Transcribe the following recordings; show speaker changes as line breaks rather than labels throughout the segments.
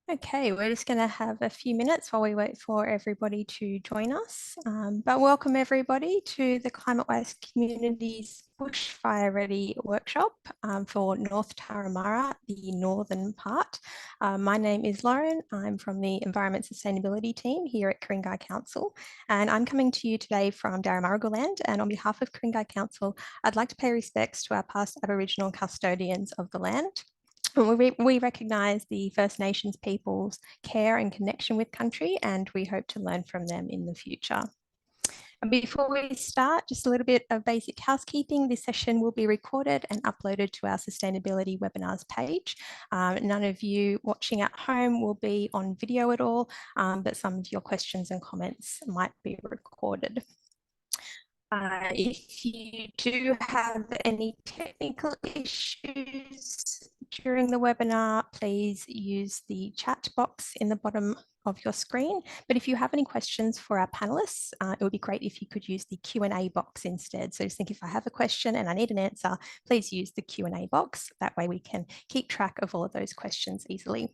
Okay, we're just going to have a few minutes while we wait for everybody to join us. But welcome everybody to the Climate Wise Communities Bushfire Ready workshop for North Turramurra, the northern part. My name is Lauren. I'm from the Environment Sustainability team here at Ku-ring-gai Council, and I'm coming to you today from Darramurruga land. And on behalf of Ku-ring-gai Council, I'd like to pay respects to our past Aboriginal custodians of the land. We recognise the First Nations people's care and connection with country, and we hope to learn from them in the future. And before we start, just a little bit of basic housekeeping. This session will be recorded and uploaded to our sustainability webinars page. None of you watching at home will be on video at all, but some of your questions and comments might be recorded. If you do have any technical issues during the webinar, please use the chat box in the bottom of your screen. But if you have any questions for our panelists, it would be great if you could use the Q&A box instead. So just think, if I have a question and I need an answer, please use the Q&A box. That way we can keep track of all of those questions easily.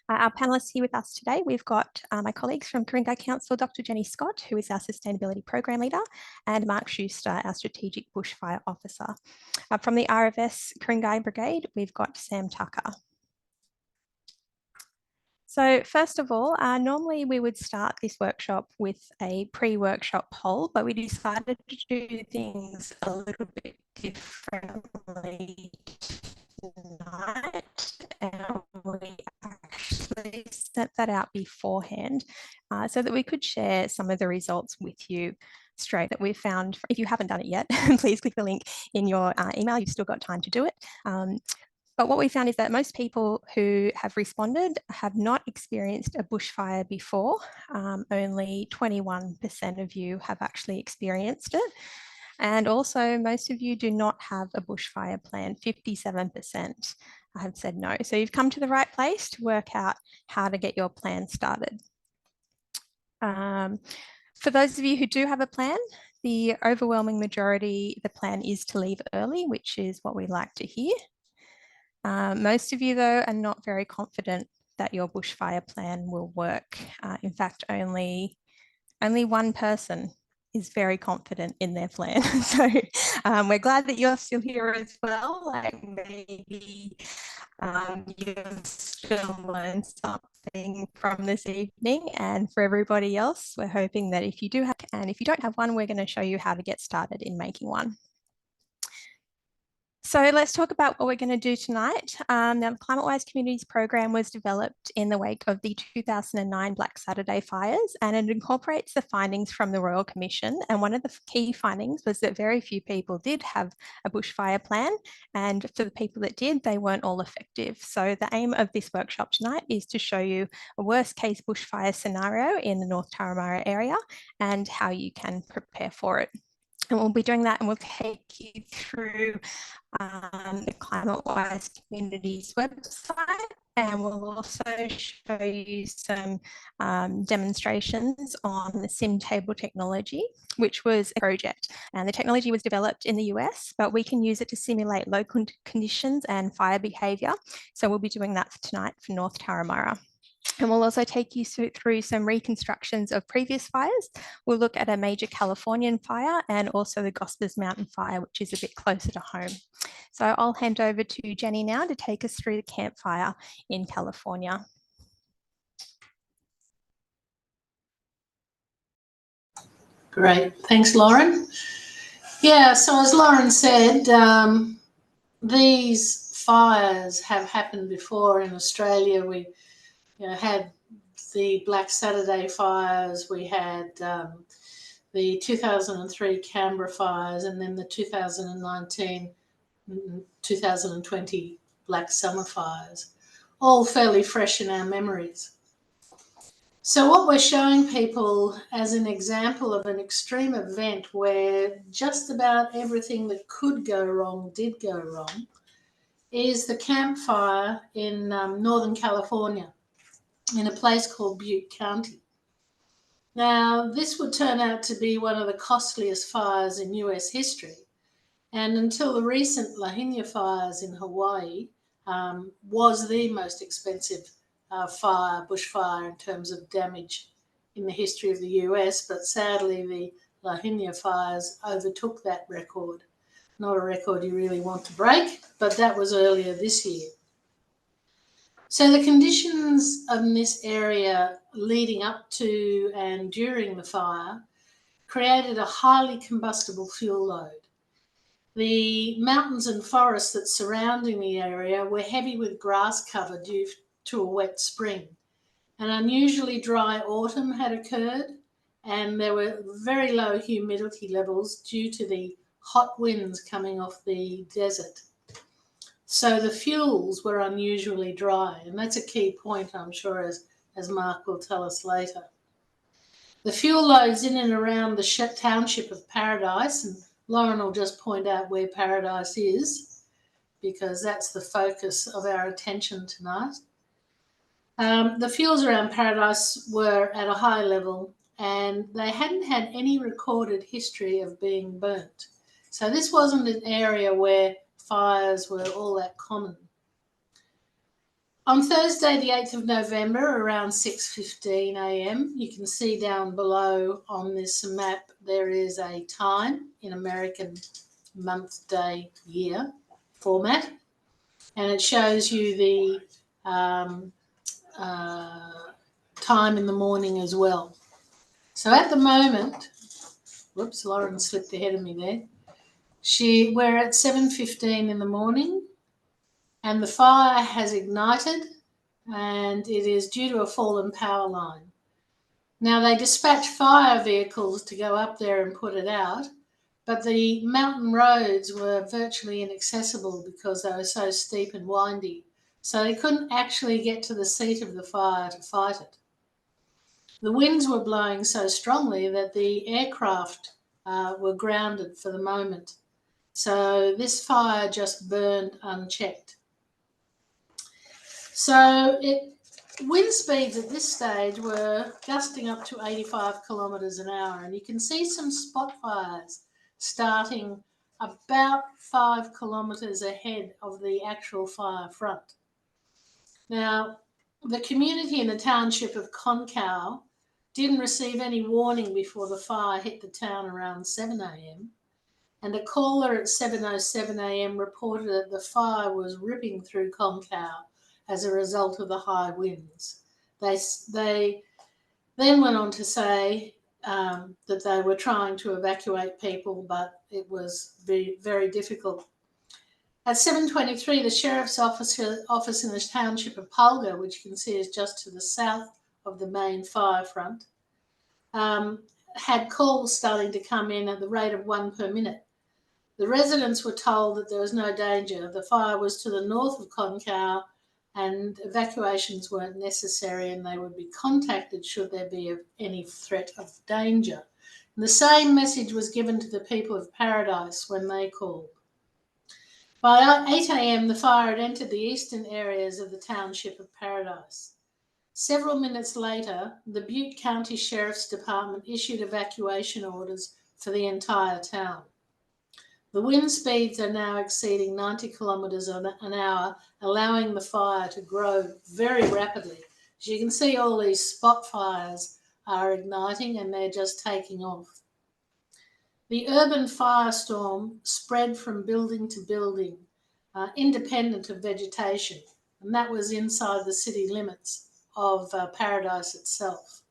Our panelists here with us today, we've got my colleagues from Ku-ring-gai Council, Dr. Jenny Scott, who is our Sustainability Program Leader, and Mark Schuster, our Strategic Bushfire Officer. From the RFS Ku-ring-gai Brigade, we've got Sam Tucker. So first of all, normally we would start this workshop with a pre-workshop poll, but we decided to do things a little bit differently tonight, and we actually sent that out beforehand so that we could share some of the results with you straight that we've found. If you haven't done it yet, please click the link in your email. You've still got time to do it. But what we found is that most people who have responded have not experienced a bushfire before. Only 21% of you have actually experienced it. And also, most of you do not have a bushfire plan. 57% have said no. So you've come to the right place to work out how to get your plan started. For those of you who do have a plan, the overwhelming majority, the plan is to leave early, which is what we like to hear. Most of you, though, are not very confident that your bushfire plan will work. In fact, only one person is very confident in their plan. So we're glad that you're still here as well. Like, maybe you'll still learn something from this evening. And for everybody else, we're hoping that if you do have, and if you don't have one, we're going to show you how to get started in making one. So let's talk about what we're going to do tonight. Now, the Climate Wise Communities program was developed in the wake of the 2009 Black Saturday fires, and it incorporates the findings from the Royal Commission. And one of the key findings was that very few people did have a bushfire plan, and for the people that did, they weren't all effective. So the aim of this workshop tonight is to show you a worst case bushfire scenario in the North Turramurra area and how you can prepare for it. And we'll be doing that, and we'll take you through the Climate Wise Communities website, and we'll also show you some demonstrations on the sim table technology, which was a project. And the technology was developed in the US, but we can use it to simulate local conditions and fire behaviour. So we'll be doing that tonight for North Turramurra. And we'll also take you through some reconstructions of previous fires. We'll look at a major Californian fire and also the Gospers Mountain fire, which is a bit closer to home. So I'll hand over to Jenny now to take us through the campfire in California.
Great, thanks, Lauren. Yeah, so as Lauren said, these fires have happened before in Australia. We had the Black Saturday fires, we had the 2003 Canberra fires, and then the 2019-2020 Black Summer fires, all fairly fresh in our memories. So what we're showing people as an example of an extreme event where just about everything that could go wrong did go wrong is the campfire in Northern California, in a place called Butte County. Now, this would turn out to be one of the costliest fires in US history. And until the recent La Niña fires in Hawaii, was the most expensive bushfire in terms of damage in the history of the US, but sadly the La Niña fires overtook that record. Not a record you really want to break, but that was earlier this year. So the conditions in this area leading up to and during the fire created a highly combustible fuel load. The mountains and forests that surrounding the area were heavy with grass cover due to a wet spring. An unusually dry autumn had occurred, and there were very low humidity levels due to the hot winds coming off the desert. So the fuels were unusually dry, and that's a key point, I'm sure, as Mark will tell us later. The fuel loads in and around the township of Paradise, and Lauren will just point out where Paradise is, because that's the focus of our attention tonight. The fuels around Paradise were at a high level, and they hadn't had any recorded history of being burnt. So this wasn't an area where fires were all that common. On Thursday, the 8th of November, around 6:15 a.m., you can see down below on this map, there is a time in American month, day, year format, and it shows you the time in the morning as well. So at the moment, whoops, Lauren slipped ahead of me there. We're at 7:15 in the morning, and the fire has ignited, and it is due to a fallen power line. Now, they dispatched fire vehicles to go up there and put it out, but the mountain roads were virtually inaccessible because they were so steep and windy, so they couldn't actually get to the seat of the fire to fight it. The winds were blowing so strongly that the aircraft were grounded for the moment. So this fire just burned unchecked. So wind speeds at this stage were gusting up to 85 kilometres an hour, and you can see some spot fires starting about 5 kilometres ahead of the actual fire front. Now, the community in the township of Ku-ring-gai didn't receive any warning before the fire hit the town around 7 a.m. And a caller at 7:07 a.m. reported that the fire was ripping through Ku-ring-gai as a result of the high winds. They then went on to say that they were trying to evacuate people, but it was very, very difficult. At 7:23, the Sheriff's office in the township of Pulga, which you can see is just to the south of the main fire front, had calls starting to come in at the rate of 1 per minute. The residents were told that there was no danger. The fire was to the north of Ku-ring-gai and evacuations weren't necessary, and they would be contacted should there be any threat of danger. And the same message was given to the people of Paradise when they called. By 8 a.m, the fire had entered the eastern areas of the township of Paradise. Several minutes later, the Butte County Sheriff's Department issued evacuation orders for the entire town. The wind speeds are now exceeding 90 kilometres an hour, allowing the fire to grow very rapidly. As you can see, all these spot fires are igniting and they're just taking off. The urban firestorm spread from building to building, independent of vegetation, and that was inside the city limits of Paradise itself.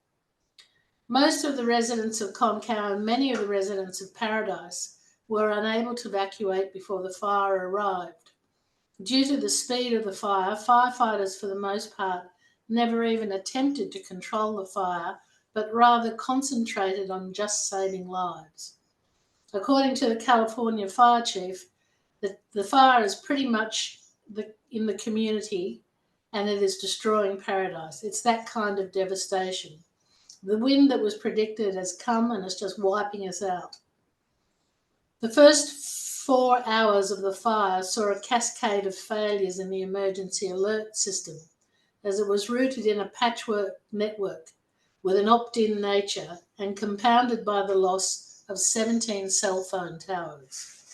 Most of the residents of Ku-ring-gai and many of the residents of Paradise were unable to evacuate before the fire arrived. Due to the speed of the fire, firefighters for the most part never even attempted to control the fire, but rather concentrated on just saving lives. According to the California fire chief, the fire is pretty much in the community and it is destroying Paradise. It's that kind of devastation. The wind that was predicted has come and is just wiping us out. The first 4 hours of the fire saw a cascade of failures in the emergency alert system, as it was rooted in a patchwork network with an opt-in nature and compounded by the loss of 17 cell phone towers.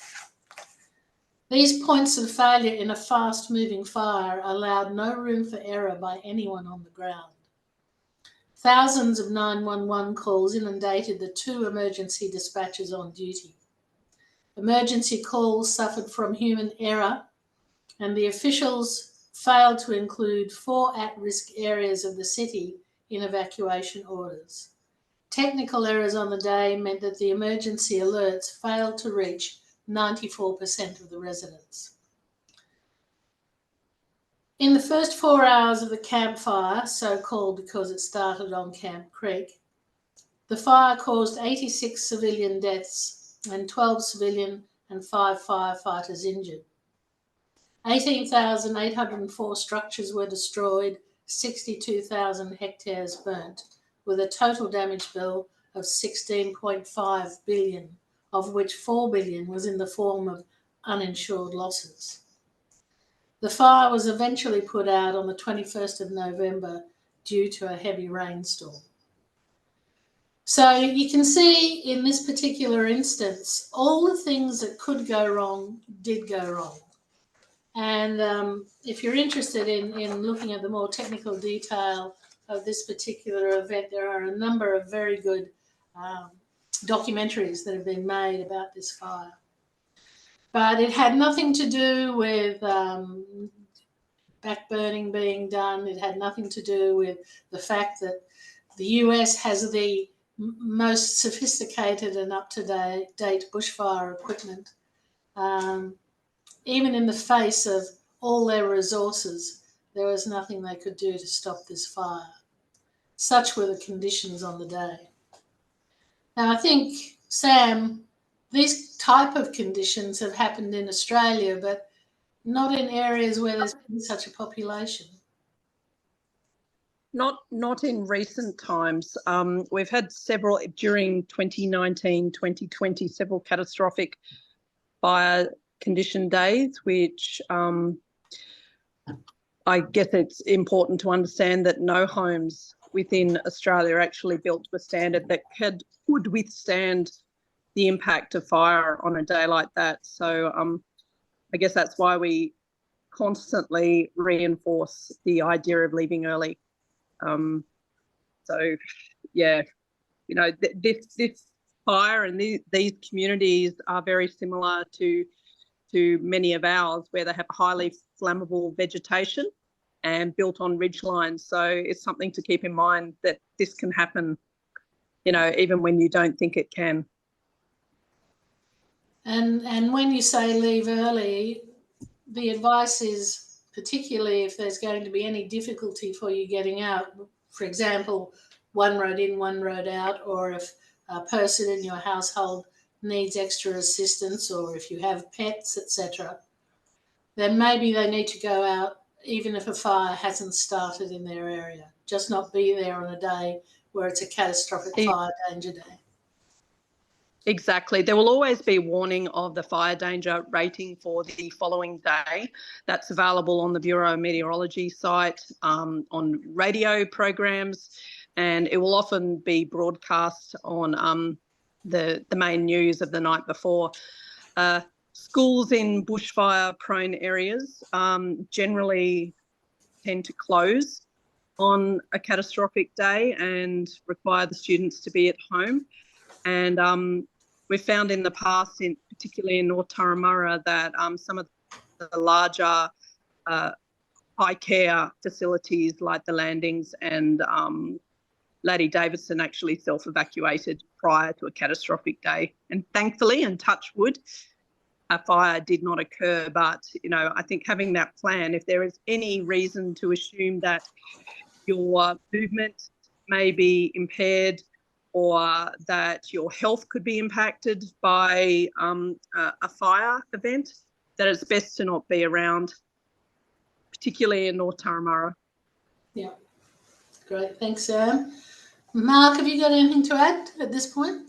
These points of failure in a fast-moving fire allowed no room for error by anyone on the ground. Thousands of 911 calls inundated the 2 emergency dispatchers on duty. Emergency calls suffered from human error, and the officials failed to include 4 at-risk areas of the city in evacuation orders. Technical errors on the day meant that the emergency alerts failed to reach 94% of the residents. In the first 4 hours of the campfire, so called because it started on Camp Creek, the fire caused 86 civilian deaths and 12 civilian and 5 firefighters injured. 18,804 structures were destroyed, 62,000 hectares burnt, with a total damage bill of $16.5 billion, of which $4 billion was in the form of uninsured losses. The fire was eventually put out on the 21st of November due to a heavy rainstorm. So you can see in this particular instance, all the things that could go wrong did go wrong. And if you're interested in looking at the more technical detail of this particular event, there are a number of very good documentaries that have been made about this fire. But it had nothing to do with backburning being done. It had nothing to do with the fact that the US has the most sophisticated and up-to-date bushfire equipment. Even in the face of all their resources, there was nothing they could do to stop this fire. Such were the conditions on the day. Now, I think, Sam, these type of conditions have happened in Australia, but not in areas where there's been such a population.
Not in recent times. We've had several, during 2019, 2020, several catastrophic fire condition days, which I guess it's important to understand that no homes within Australia are actually built to a standard that could withstand the impact of fire on a day like that. So I guess that's why we constantly reinforce the idea of leaving early. So yeah, you know, this fire and these communities are very similar to many of ours, where they have highly flammable vegetation and built on ridgelines. So it's something to keep in mind that this can happen, you know, even when you don't think it can.
And when you say leave early, the advice is, particularly if there's going to be any difficulty for you getting out, for example, one road in, one road out, or if a person in your household needs extra assistance, or if you have pets, etc., then maybe they need to go out even if a fire hasn't started in their area. Just not be there on a day where it's a catastrophic fire danger day.
Exactly. There will always be warning of the fire danger rating for the following day. That's available on the Bureau of Meteorology site, on radio programs, and it will often be broadcast on the main news of the night before. Schools in bushfire-prone areas generally tend to close on a catastrophic day and require the students to be at home. And we've found in the past, particularly in North Turramurra, that some of the larger high care facilities like the landings and Lady Davidson actually self-evacuated prior to a catastrophic day. And thankfully, and touch wood, a fire did not occur. But, you know, I think having that plan, if there is any reason to assume that your movement may be impaired or that your health could be impacted by a fire event, that it's best to not be around, particularly in North Turramurra.
Yeah, great. Thanks, Sam. Mark, have you got anything to add at this point?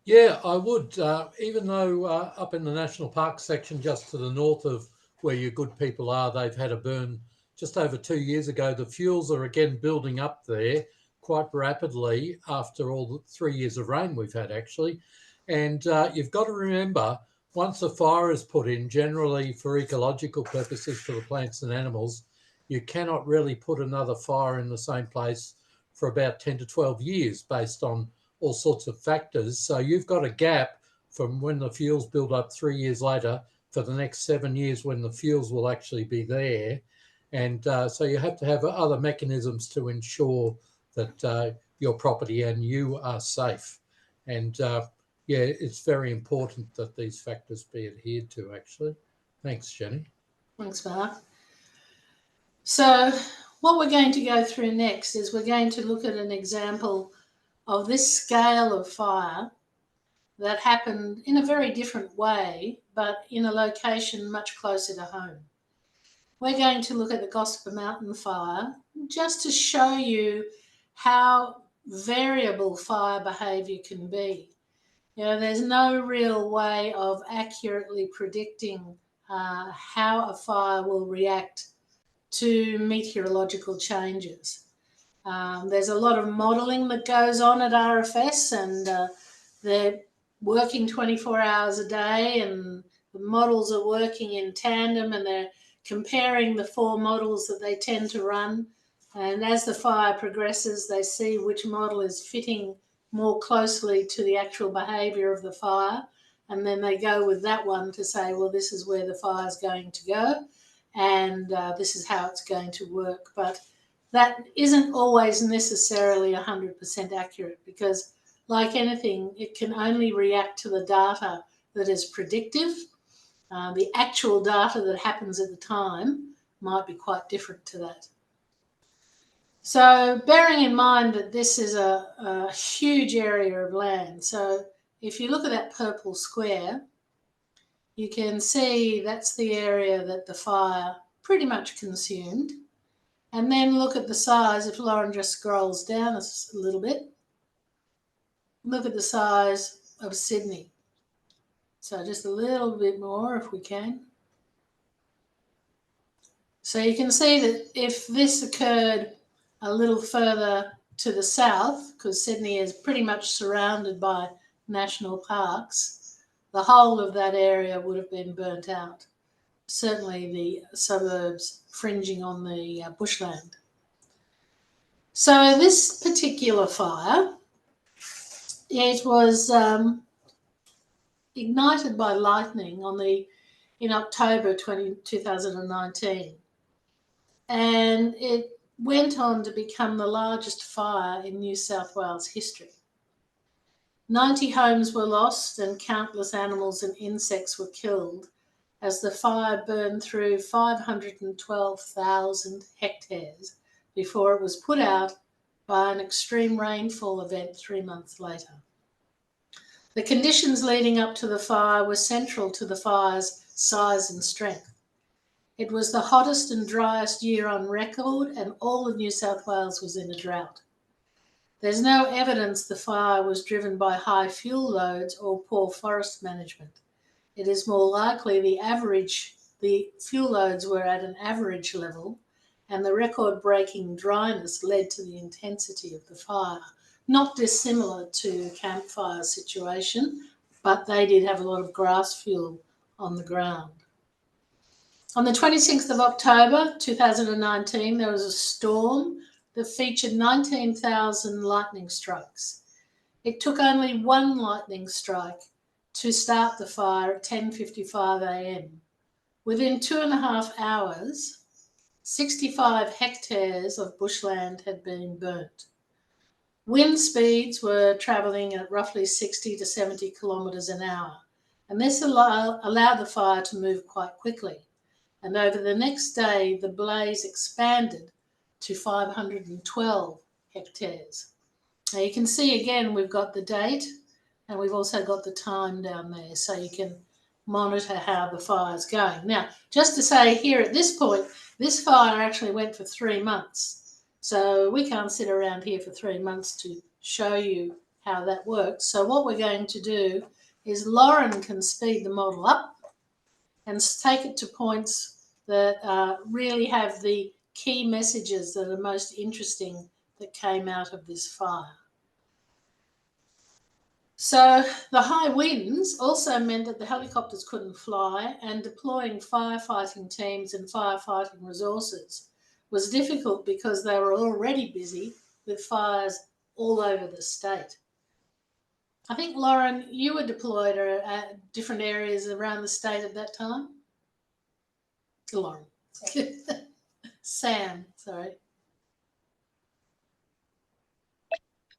Yeah, I would. Even though up in the national park section just to the north of where your good people are, they've had a burn just over 2 years ago, the fuels are again building up there quite rapidly after all the 3 years of rain we've had, actually. And you've got to remember, once a fire is put in, generally for ecological purposes for the plants and animals, you cannot really put another fire in the same place for about 10 to 12 years based on all sorts of factors. So you've got a gap from when the fuels build up 3 years later for the next 7 years when the fuels will actually be there. And so you have to have other mechanisms to ensure that your property and you are safe. And yeah, it's very important that these factors be adhered to, actually. Thanks, Jenny.
Thanks, Mark. So what we're going to go through next is we're going to look at an example of this scale of fire that happened in a very different way, but in a location much closer to home. We're going to look at the Gosper Mountain fire just to show you how variable fire behaviour can be. You know, there's no real way of accurately predicting how a fire will react to meteorological changes. There's a lot of modelling that goes on at RFS, and they're working 24 hours a day, and the models are working in tandem, and they're comparing the 4 models that they tend to run. And as the fire progresses, they see which model is fitting more closely to the actual behaviour of the fire. And then they go with that one to say, well, this is where the fire is going to go, and this is how it's going to work. But that isn't always necessarily 100% accurate, because like anything, it can only react to the data that is predictive. The actual data that happens at the time might be quite different to that. So bearing in mind that this is a huge area of land, so if you look at that purple square, you can see that's the area that the fire pretty much consumed. And then look at the size, if Lauren just scrolls down a little bit, look at the size of Sydney. So just a little bit more if we can. So you can see that if this occurred a little further to the south, because Sydney is pretty much surrounded by national parks, the whole of that area would have been burnt out. Certainly the suburbs fringing on the bushland. So this particular fire, it was ignited by lightning in October 2019. And it went on to become the largest fire in New South Wales history. 90 homes were lost and countless animals and insects were killed as the fire burned through 512,000 hectares before it was put out by an extreme rainfall event 3 months later. The conditions leading up to the fire were central to the fire's size and strength. It was the hottest and driest year on record, and all of New South Wales was in a drought. There's no evidence the fire was driven by high fuel loads or poor forest management. It is more likely the fuel loads were at an average level, and the record-breaking dryness led to the intensity of the fire. Not dissimilar to campfire situation, but they did have a lot of grass fuel on the ground. On the 26th of October 2019, there was a storm that featured 19,000 lightning strikes. It took only one lightning strike to start the fire at 10:55 a.m. Within 2.5 hours, 65 hectares of bushland had been burnt. Wind speeds were travelling at roughly 60 to 70 kilometres an hour, and this allowed the fire to move quite quickly. And over the next day, the blaze expanded to 512 hectares. Now you can see again, we've got the date and we've also got the time down there, so you can monitor how the fire's going. Now, just to say here at this point, this fire actually went for 3 months. So we can't sit around here for 3 months to show you how that works. So what we're going to do is Lauren can speed the model up and take it to points that really have the key messages that are most interesting that came out of this fire. So the high winds also meant that the helicopters couldn't fly, and deploying firefighting teams and firefighting resources was difficult because they were already busy with fires all over the state. I think, Lauren, you were deployed at different areas around the state at that time? Lauren. Sam, sorry.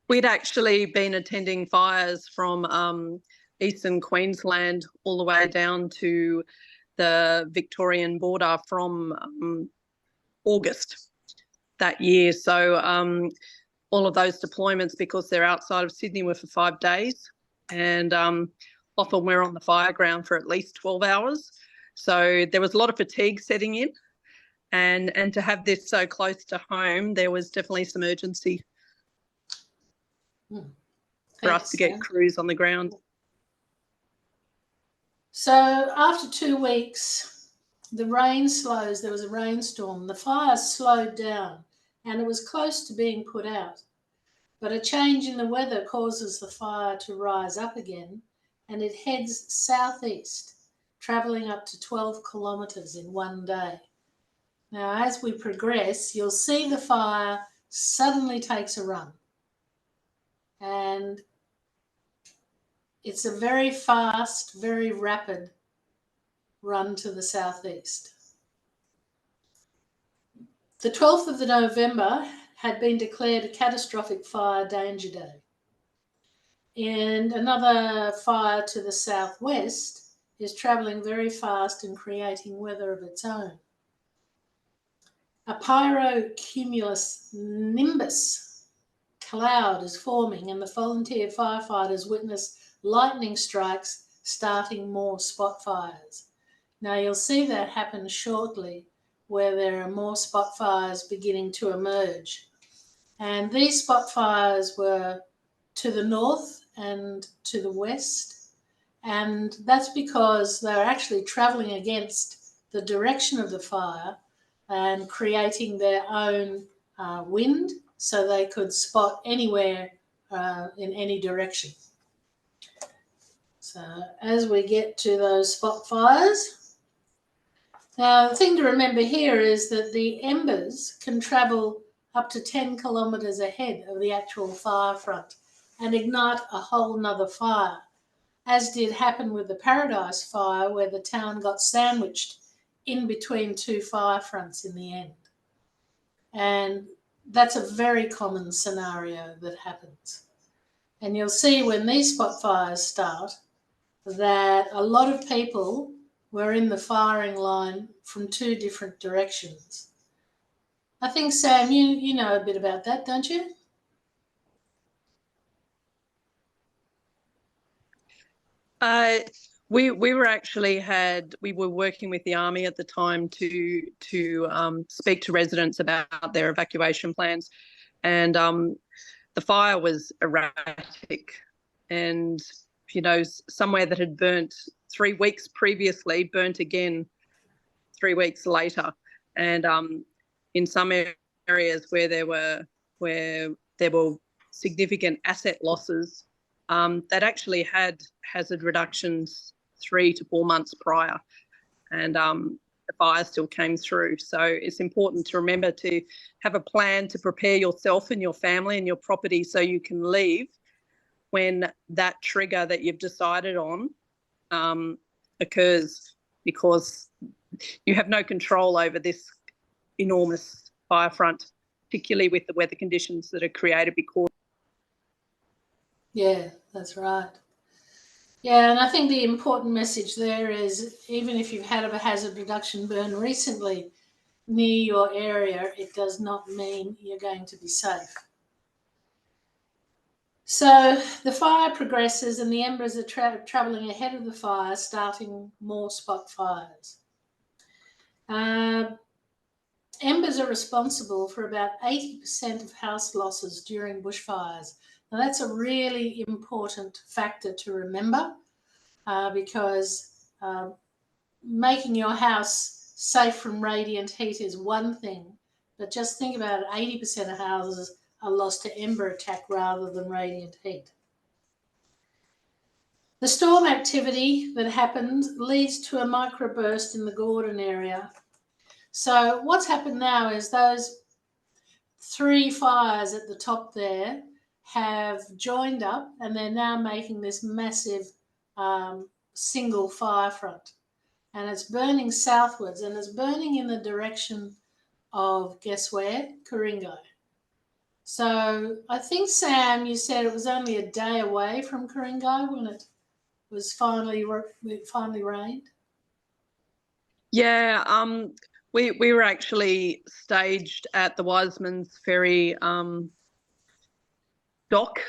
We'd actually been attending fires from eastern Queensland all the way down to the Victorian border from August that year. So all of those deployments, because they're outside of Sydney, were for 5 days, and often we're on the fire ground for at least 12 hours. So there was a lot of fatigue setting in, and to have this so close to home, there was definitely some urgency for us to get crews on the ground.
So after 2 weeks, the rain slows. There was a rainstorm. The fire slowed down and it was close to being put out. But a change in the weather causes the fire to rise up again, and it heads southeast, travelling up to 12 kilometres in 1 day. Now, as we progress, you'll see the fire suddenly takes a run. And it's a very fast, very rapid run to the southeast. The 12th of November had been declared a catastrophic fire danger day. And another fire to the southwest is travelling very fast and creating weather of its own. A pyrocumulus nimbus cloud is forming, and the volunteer firefighters witness lightning strikes starting more spot fires. Now you'll see that happen shortly, where there are more spot fires beginning to emerge. And these spot fires were to the north and to the west, and that's because they're actually travelling against the direction of the fire and creating their own wind, so they could spot anywhere in any direction. So as we get to those spot fires, now the thing to remember here is that the embers can travel up to 10 kilometres ahead of the actual fire front and ignite a whole nother fire, as did happen with the Paradise Fire, where the town got sandwiched in between 2 fire fronts in the end. And that's a very common scenario that happens. And you'll see when these spot fires start that a lot of people were in the firing line from 2 different directions. I think, Sam, you know a bit about that, don't you?
We were working with the Army at the time to speak to residents about their evacuation plans, and the fire was erratic, and somewhere that had burnt 3 weeks previously burnt again 3 weeks later, and in some areas where there were significant asset losses, that actually had hazard reductions 3 to 4 months prior, and the fire still came through. So it's important to remember to have a plan to prepare yourself and your family and your property so you can leave when that trigger that you've decided on occurs, because you have no control over this enormous fire front, particularly with the weather conditions that are created because.
Yeah, that's right. Yeah, and I think the important message there is, even if you've had a hazard reduction burn recently near your area, it does not mean you're going to be safe. So the fire progresses and the embers are travelling ahead of the fire, starting more spot fires. Embers are responsible for about 80% of house losses during bushfires. Now that's a really important factor to remember, because making your house safe from radiant heat is one thing, but just think about it, 80% of houses are lost to ember attack rather than radiant heat. The storm activity that happened leads to a microburst in the Gordon area. So what's happened now is those 3 fires at the top there have joined up, and they're now making this massive single fire front. And it's burning southwards, and it's burning in the direction of, guess where? Ku-ring-gai. So I think, Sam, you said it was only a day away from Ku-ring-gai when it was finally rained.
Yeah, we were actually staged at the Wiseman's Ferry dock,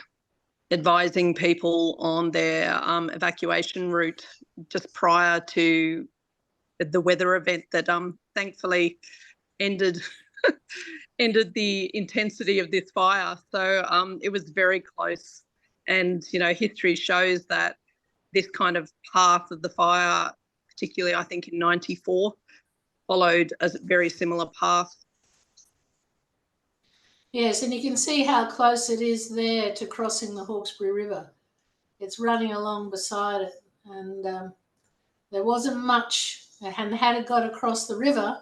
advising people on their evacuation route just prior to the weather event that thankfully ended the intensity of this fire. So it was very close, and history shows that this kind of path of the fire, particularly I think in '94, followed a very similar path.
Yes, and you can see how close it is there to crossing the Hawkesbury River. It's running along beside it, and there wasn't much. And had it got across the river,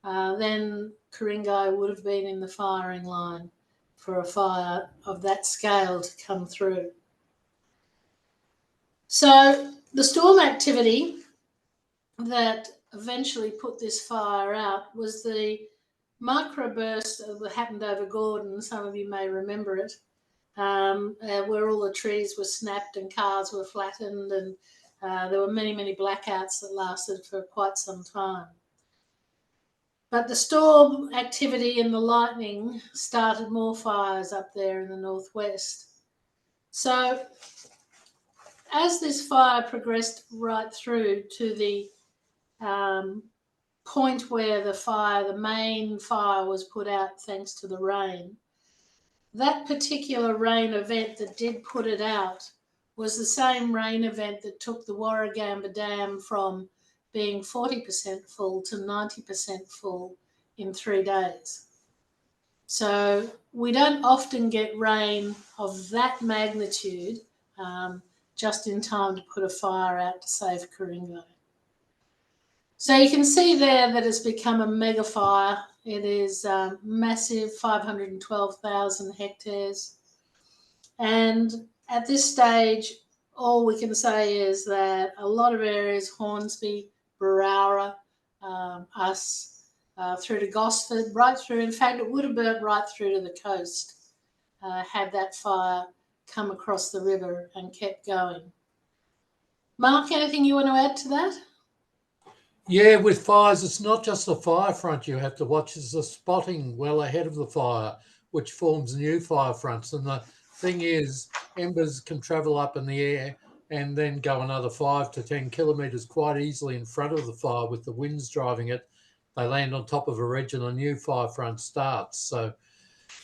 then Ku-ring-gai would have been in the firing line for a fire of that scale to come through. So the storm activity that eventually put this fire out was the microburst that happened over Gordon. Some of you may remember it, where all the trees were snapped and cars were flattened, and there were many, many blackouts that lasted for quite some time. But the storm activity and the lightning started more fires up there in the northwest. So as this fire progressed right through to the point where the main fire was put out thanks to the rain, that particular rain event that did put it out was the same rain event that took the Warragamba Dam from being 40% full to 90% full in 3 days. So we don't often get rain of that magnitude just in time to put a fire out to save Ku-ring-gai. So you can see there that it's become a mega fire. It is massive, 512,000 hectares. And at this stage, all we can say is that a lot of areas, Hornsby, Berowra, through to Gosford, right through, in fact, it would have burnt right through to the coast had that fire come across the river and kept going. Mark, anything you want to add to that?
Yeah, with fires, it's not just the fire front you have to watch, it's the spotting well ahead of the fire, which forms new fire fronts. And the thing is, embers can travel up in the air and then go another 5 to 10 kilometres quite easily in front of the fire with the winds driving it. They land on top of a ridge and a new fire front starts. So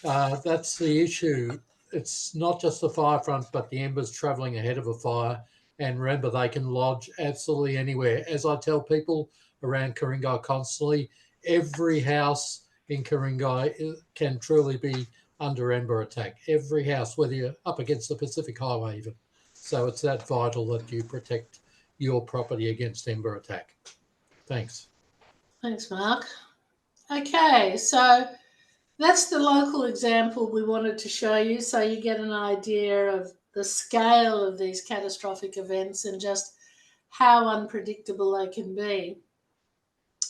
that's the issue. It's not just the fire front, but the embers travelling ahead of a fire. And remember, they can lodge absolutely anywhere. As I tell people around Ku-ring-gai constantly, every house in Ku-ring-gai can truly be under ember attack. Every house, whether you're up against the Pacific Highway even. So it's that vital that you protect your property against ember attack. Thanks.
Thanks, Mark. Okay, so that's the local example we wanted to show you, so you get an idea of the scale of these catastrophic events and just how unpredictable they can be.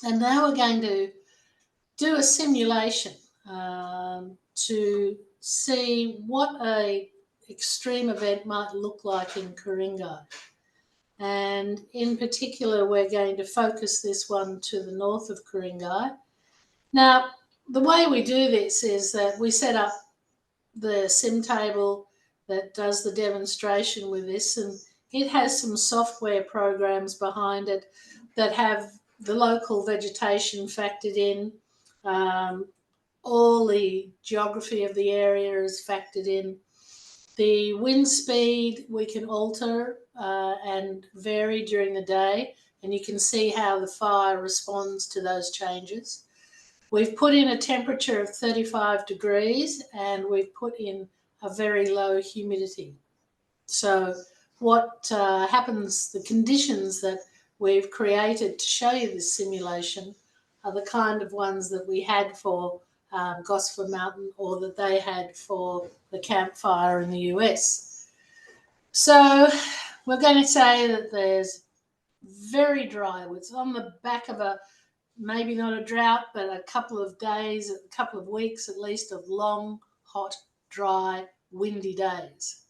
And now we're going to do a simulation to see what an extreme event might look like in Ku-ring-gai. And in particular, we're going to focus this one to the north of Ku-ring-gai. Now, the way we do this is that we set up the sim table that does the demonstration with this, and it has some software programs behind it that have the local vegetation factored in. All the geography of the area is factored in. The wind speed we can alter and vary during the day, and you can see how the fire responds to those changes. We've put in a temperature of 35 degrees and we've put in a very low humidity. So what happens, the conditions that we've created to show you this simulation are the kind of ones that we had for Gosford Mountain, or that they had for the Camp Fire in the US. So we're going to say that there's very dry. It's on the back of a, maybe not a drought, but a couple of days, a couple of weeks at least of long, hot, dry, windy days.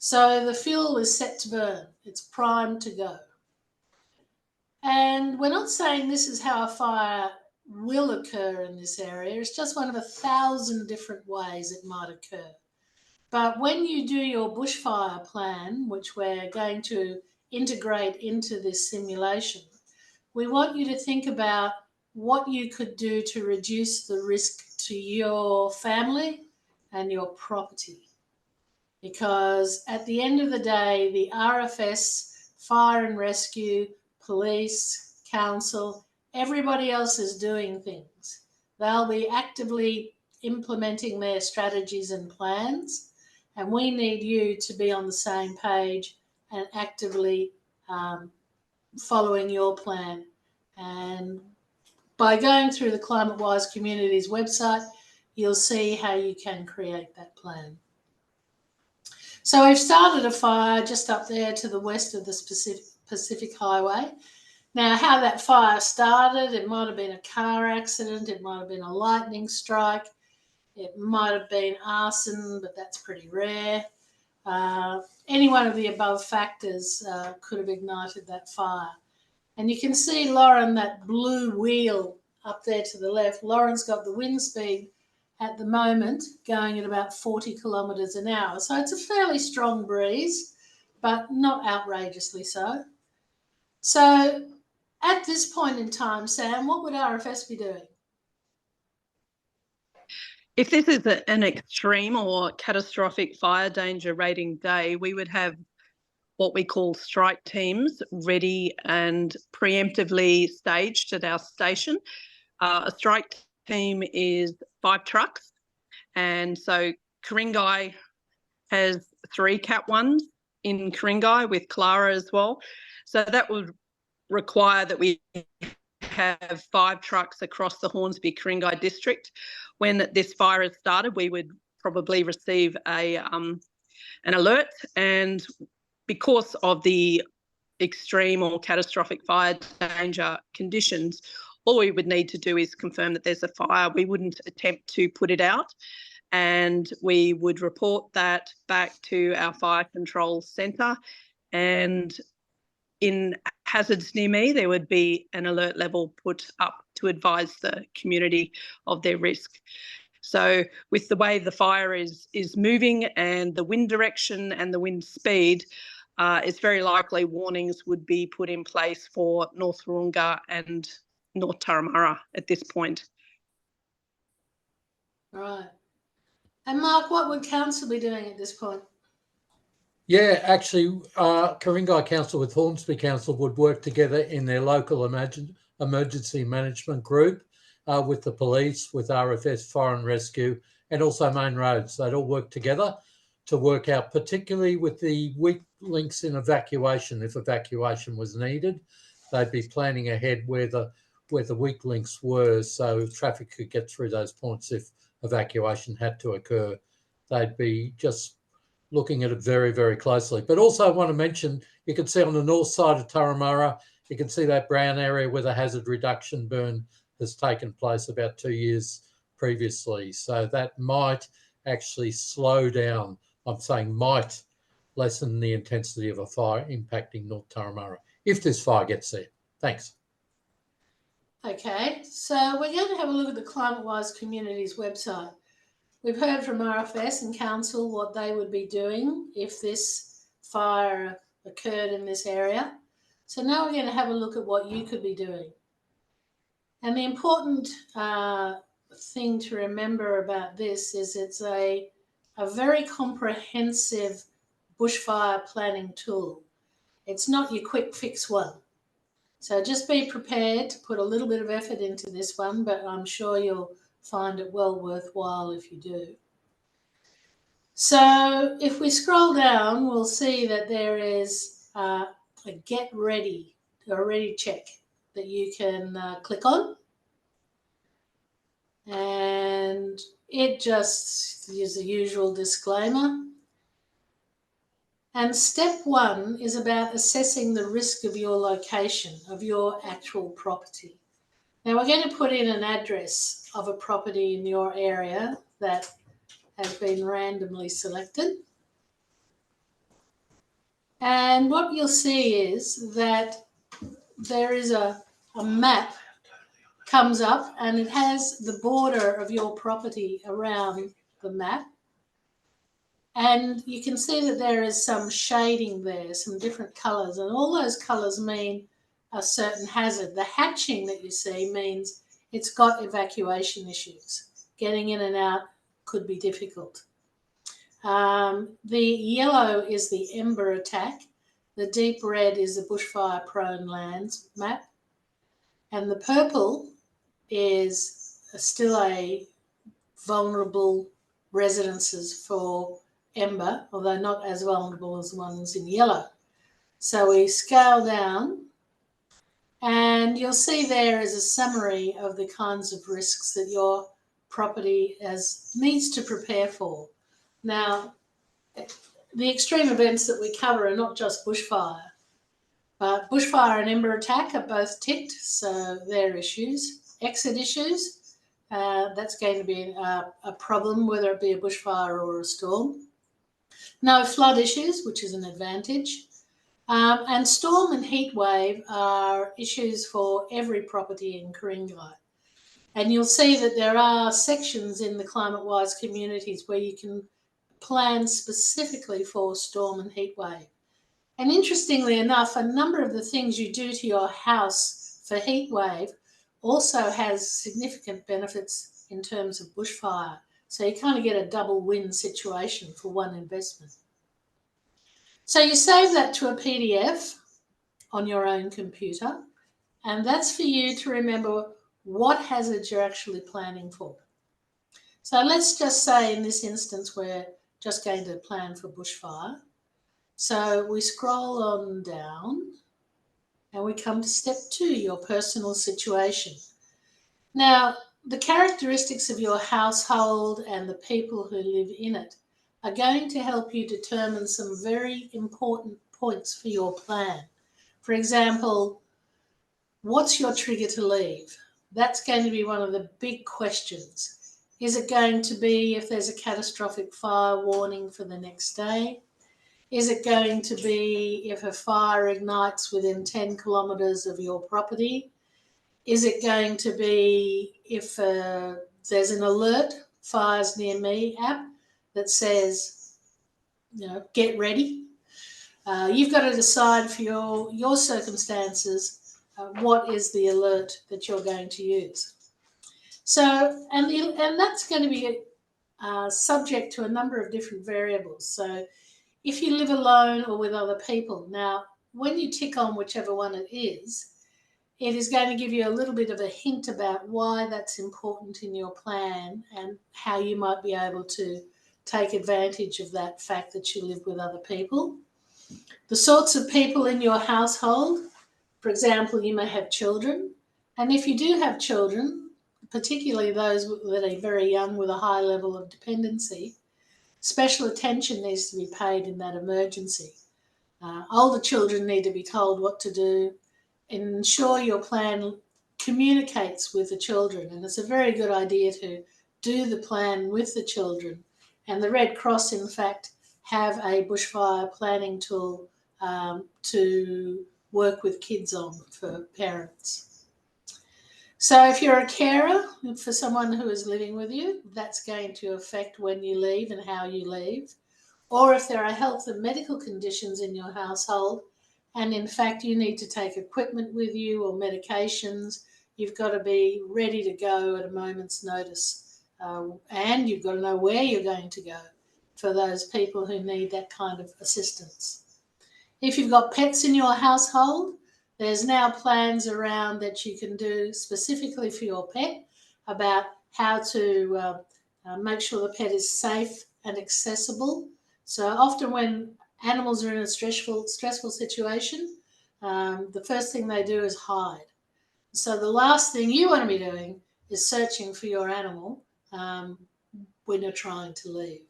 So the fuel is set to burn. It's primed to go. And we're not saying this is how a fire will occur in this area. It's just one of 1,000 different ways it might occur. But when you do your bushfire plan, which we're going to integrate into this simulation, we want you to think about what you could do to reduce the risk to your family and your property. Because at the end of the day, the RFS, fire and rescue, police, council, everybody else is doing things. They'll be actively implementing their strategies and plans, and we need you to be on the same page and actively following your plan. And by going through the Climate Wise Communities website, you'll see how you can create that plan. So we've started a fire just up there to the west of the Pacific Highway. Now, how that fire started, it might have been a car accident, it might have been a lightning strike, it might have been arson, but that's pretty rare. Any one of the above factors could have ignited that fire. And you can see Lauren, that blue wheel up there to the left. Lauren's got the wind speed at the moment going at about 40 kilometres an hour. So it's a fairly strong breeze, but not outrageously so. So at this point in time, Sam, what would RFS be doing?
If this is an extreme or catastrophic fire danger rating day, we would have what we call strike teams ready and preemptively staged at our station. A strike team is 5 trucks, and so Ku-ring-gai has 3 Cat 1s in Ku-ring-gai with Clara as well. So that would require that we have 5 trucks across the Hornsby Ku-ring-gai district. When this fire has started, we would probably receive an alert, and because of the extreme or catastrophic fire danger conditions, all we would need to do is confirm that there's a fire. We wouldn't attempt to put it out, and we would report that back to our fire control centre. And in hazards near me, there would be an alert level put up to advise the community of their risk. So with the way the fire is moving and the wind direction and the wind speed, it's very likely warnings would be put in place for North Turramurra and North Turramurra at this point.
Right. And Mark, what would council be doing at this point?
Yeah, actually, Ku-ring-gai Council with Hornsby Council would work together in their local emergency management group with the police, with RFS, Fire and Rescue, and also Main Roads. They'd all work together to work out, particularly with the weak links in evacuation. If evacuation was needed, they'd be planning ahead where the weak links were, so traffic could get through those points if evacuation had to occur. They'd be just looking at it very, very closely. But also I want to mention, you can see on the north side of Turramurra, you can see that brown area where the hazard reduction burn has taken place about 2 years previously. So that might actually slow down, I'm saying might lessen the intensity of a fire impacting North Turramurra, if this fire gets there. Thanks.
Okay, so we're going to have a look at the Climate Wise Communities website. We've heard from RFS and Council what they would be doing if this fire occurred in this area. So now we're going to have a look at what you could be doing. And the important thing to remember about this is it's a very comprehensive bushfire planning tool. It's not your quick fix one. So just be prepared to put a little bit of effort into this one, but I'm sure you'll find it well worthwhile if you do. So if we scroll down, we'll see that there is a get ready, or ready check that you can click on. And it just is the usual disclaimer. And step 1 is about assessing the risk of your location, of your actual property. Now we're going to put in an address of a property in your area that has been randomly selected. And what you'll see is that there is a map comes up, and it has the border of your property around the map. And you can see that there is some shading there, some different colours, and all those colours mean a certain hazard. The hatching that you see means it's got evacuation issues. Getting in and out could be difficult. The yellow is the ember attack. The deep red is the bushfire prone lands map. And the purple is still a vulnerable residences for ember, although not as vulnerable as the ones in yellow. So we scale down, and you'll see there is a summary of the kinds of risks that your property needs to prepare for. Now, the extreme events that we cover are not just bushfire, but bushfire and ember attack are both ticked, so they're issues. Exit issues, that's going to be a problem, whether it be a bushfire or a storm. No flood issues, which is an advantage. And storm and heat wave are issues for every property in Ku-ring-gai. And you'll see that there are sections in the climate-wise communities where you can plan specifically for storm and heat wave. And interestingly enough, a number of the things you do to your house for heat wave also has significant benefits in terms of bushfire. So you kind of get a double win situation for one investment. So you save that to a PDF on your own computer, and that's for you to remember what hazards you're actually planning for. So let's just say in this instance we're just going to plan for bushfire. So we scroll on down and we come to step 2, your personal situation. Now, the characteristics of your household and the people who live in it are going to help you determine some very important points for your plan. For example, what's your trigger to leave? That's going to be one of the big questions. Is it going to be if there's a catastrophic fire warning for the next day? Is it going to be if a fire ignites within 10 kilometres of your property? Is it going to be if there's an alert, fires near me app that says, get ready? You've got to decide for your circumstances what is the alert that you're going to use. So, and that's going to be subject to a number of different variables. So if you live alone or with other people, now when you tick on whichever one it is going to give you a little bit of a hint about why that's important in your plan and how you might be able to take advantage of that fact that you live with other people. The sorts of people in your household, for example, you may have children, and if you do have children, particularly those that are very young with a high level of dependency, special attention needs to be paid in that emergency. Older children need to be told what to do, and ensure your plan communicates with the children. And it's a very good idea to do the plan with the children. And the Red Cross, in fact, have a bushfire planning tool to work with kids on for parents. So if you're a carer for someone who is living with you, that's going to affect when you leave and how you leave. Or if there are health and medical conditions in your household, and in fact you need to take equipment with you or medications, you've got to be ready to go at a moment's notice. And you've got to know where you're going to go for those people who need that kind of assistance. If you've got pets in your household, there's now plans around that you can do specifically for your pet about how to make sure the pet is safe and accessible. So often when animals are in a stressful situation, the first thing they do is hide. So the last thing you want to be doing is searching for your animal when you're trying to leave.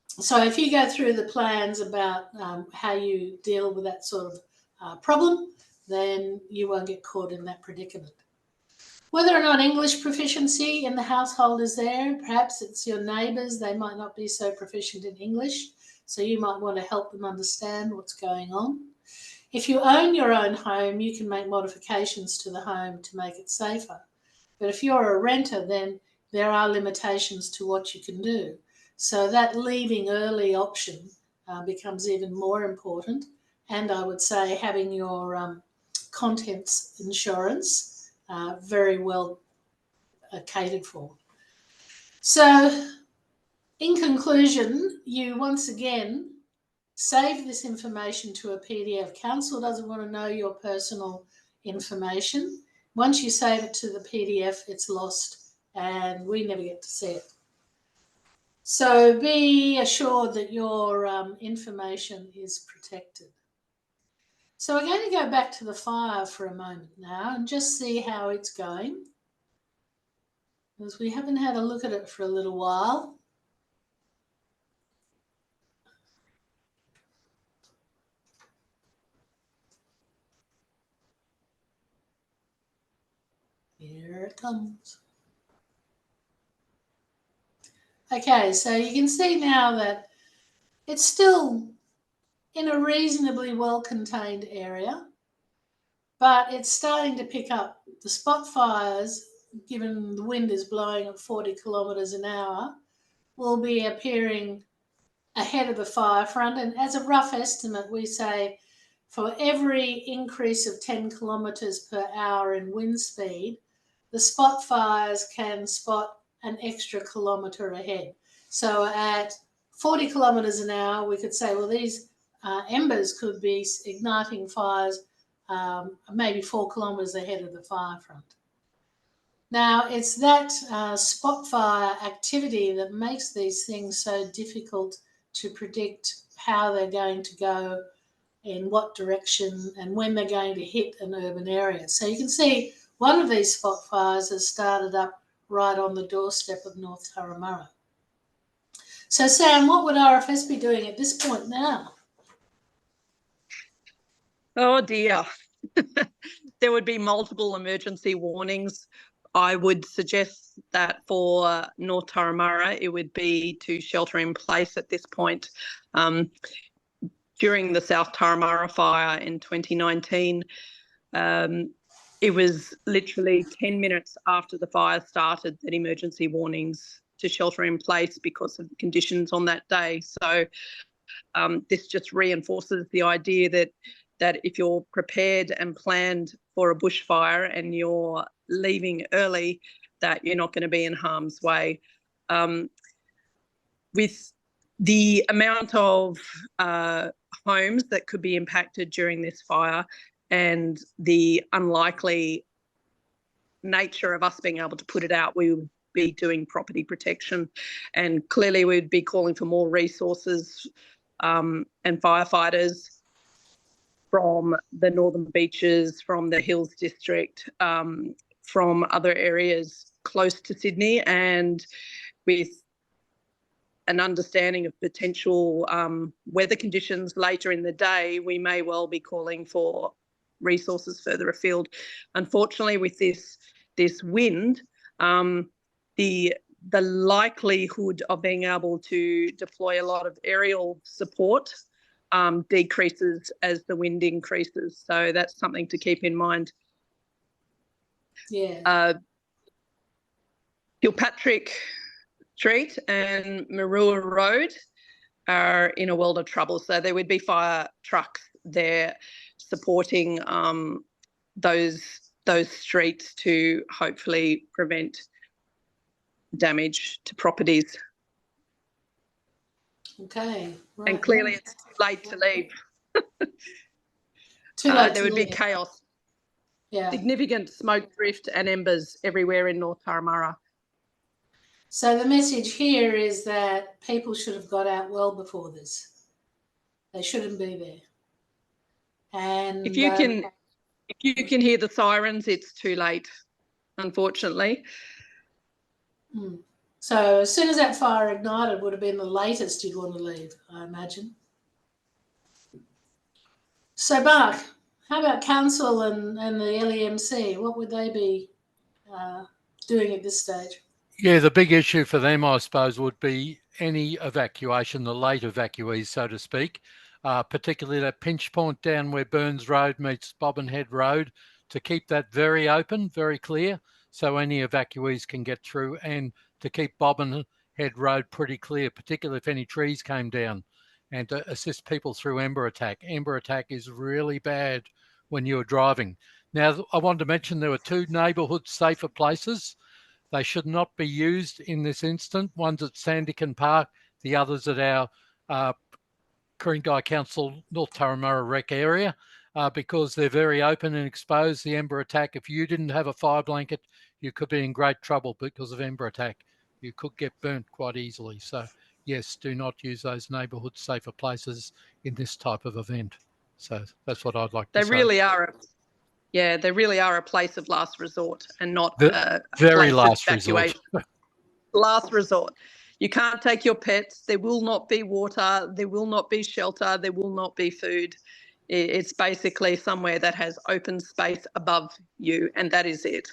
So if you go through the plans about how you deal with that sort of problem, then you won't get caught in that predicament. Whether or not English proficiency in the household is there, perhaps it's your neighbours, they might not be so proficient in English, so you might want to help them understand what's going on. If you own your own home, you can make modifications to the home to make it safer. But if you're a renter, then there are limitations to what you can do. So that leaving early option becomes even more important. And I would say having your contents insurance very well catered for. So in conclusion, you once again save this information to a PDF. Council doesn't want to know your personal information. Once you save it to the PDF, it's lost and we never get to see it. So be assured that your information is protected. So we're going to go back to the fire for a moment now and just see how it's going, because we haven't had a look at it for a little while. Here it comes. Okay, so you can see now that it's still in a reasonably well-contained area, but it's starting to pick up. The spot fires, given the wind is blowing at 40 kilometres an hour, will be appearing ahead of the fire front. And as a rough estimate, we say for every increase of 10 kilometres per hour in wind speed, the spot fires can spot an extra kilometre ahead. So at 40 kilometres an hour, we could say, well, these embers could be igniting fires maybe 4 kilometres ahead of the fire front. Now, it's that spot fire activity that makes these things so difficult to predict how they're going to go, in what direction, and when they're going to hit an urban area. So you can see one of these spot fires has started up right on the doorstep of North Turramurra. So Sam, what would RFS be doing at this point now?
Oh dear. There would be multiple emergency warnings. I would suggest that for North Turramurra, it would be to shelter in place at this point. During the South Turramurra fire in 2019, it was literally 10 minutes after the fire started that emergency warnings to shelter in place because of the conditions on that day. So this just reinforces the idea that if you're prepared and planned for a bushfire and you're leaving early, that you're not going to be in harm's way. With the amount of homes that could be impacted during this fire and the unlikely nature of us being able to put it out, we would be doing property protection, and clearly we'd be calling for more resources and firefighters from the Northern Beaches, from the Hills District, from other areas close to Sydney, and with an understanding of potential weather conditions later in the day, we may well be calling for resources further afield. Unfortunately, with this wind, the likelihood of being able to deploy a lot of aerial support decreases as the wind increases. So that's something to keep in mind.
Yeah.
Kilpatrick Street and Marua Road are in a world of trouble. So there would be fire trucks there supporting those streets to hopefully prevent damage to properties.
Okay. Right.
And clearly it's too late to leave.
Too late
there
to
would
leave.
be chaos.
Yeah.
Significant smoke drift and embers everywhere in North Turramurra.
So the message here is that people should have got out well before this. They shouldn't be there. And
If you can hear the sirens, it's too late, unfortunately.
So as soon as that fire ignited would have been the latest you'd want to leave, I imagine. So Mark, how about council and the LEMC? What would they be doing at this stage?
Yeah, the big issue for them, I suppose, would be any evacuation, the late evacuees, so to speak, particularly that pinch point down where Burns Road meets Bobbin Head Road, to keep that very open, very clear, so any evacuees can get through, and to keep Bobbin Head Road pretty clear, particularly if any trees came down, and to assist people through ember attack. Ember attack is really bad when you're driving. Now, I wanted to mention there were two neighbourhood safer places. They should not be used in this instant. One's at Sandican Park, the other's at our Ku-ring-gai Council North Turramurra rec area, because they're very open and exposed. The ember attack, if you didn't have a fire blanket, you could be in great trouble because of ember attack. You could get burnt quite easily. So yes, do not use those neighbourhood safer places in this type of event. So that's what I'd like to say.
They really are a place of last resort and not
The
a
very
place
last
of
resort.
evacuation. Last resort. You can't take your pets. There will not be water. There will not be shelter. There will not be food. It's basically somewhere that has open space above you, and that is it.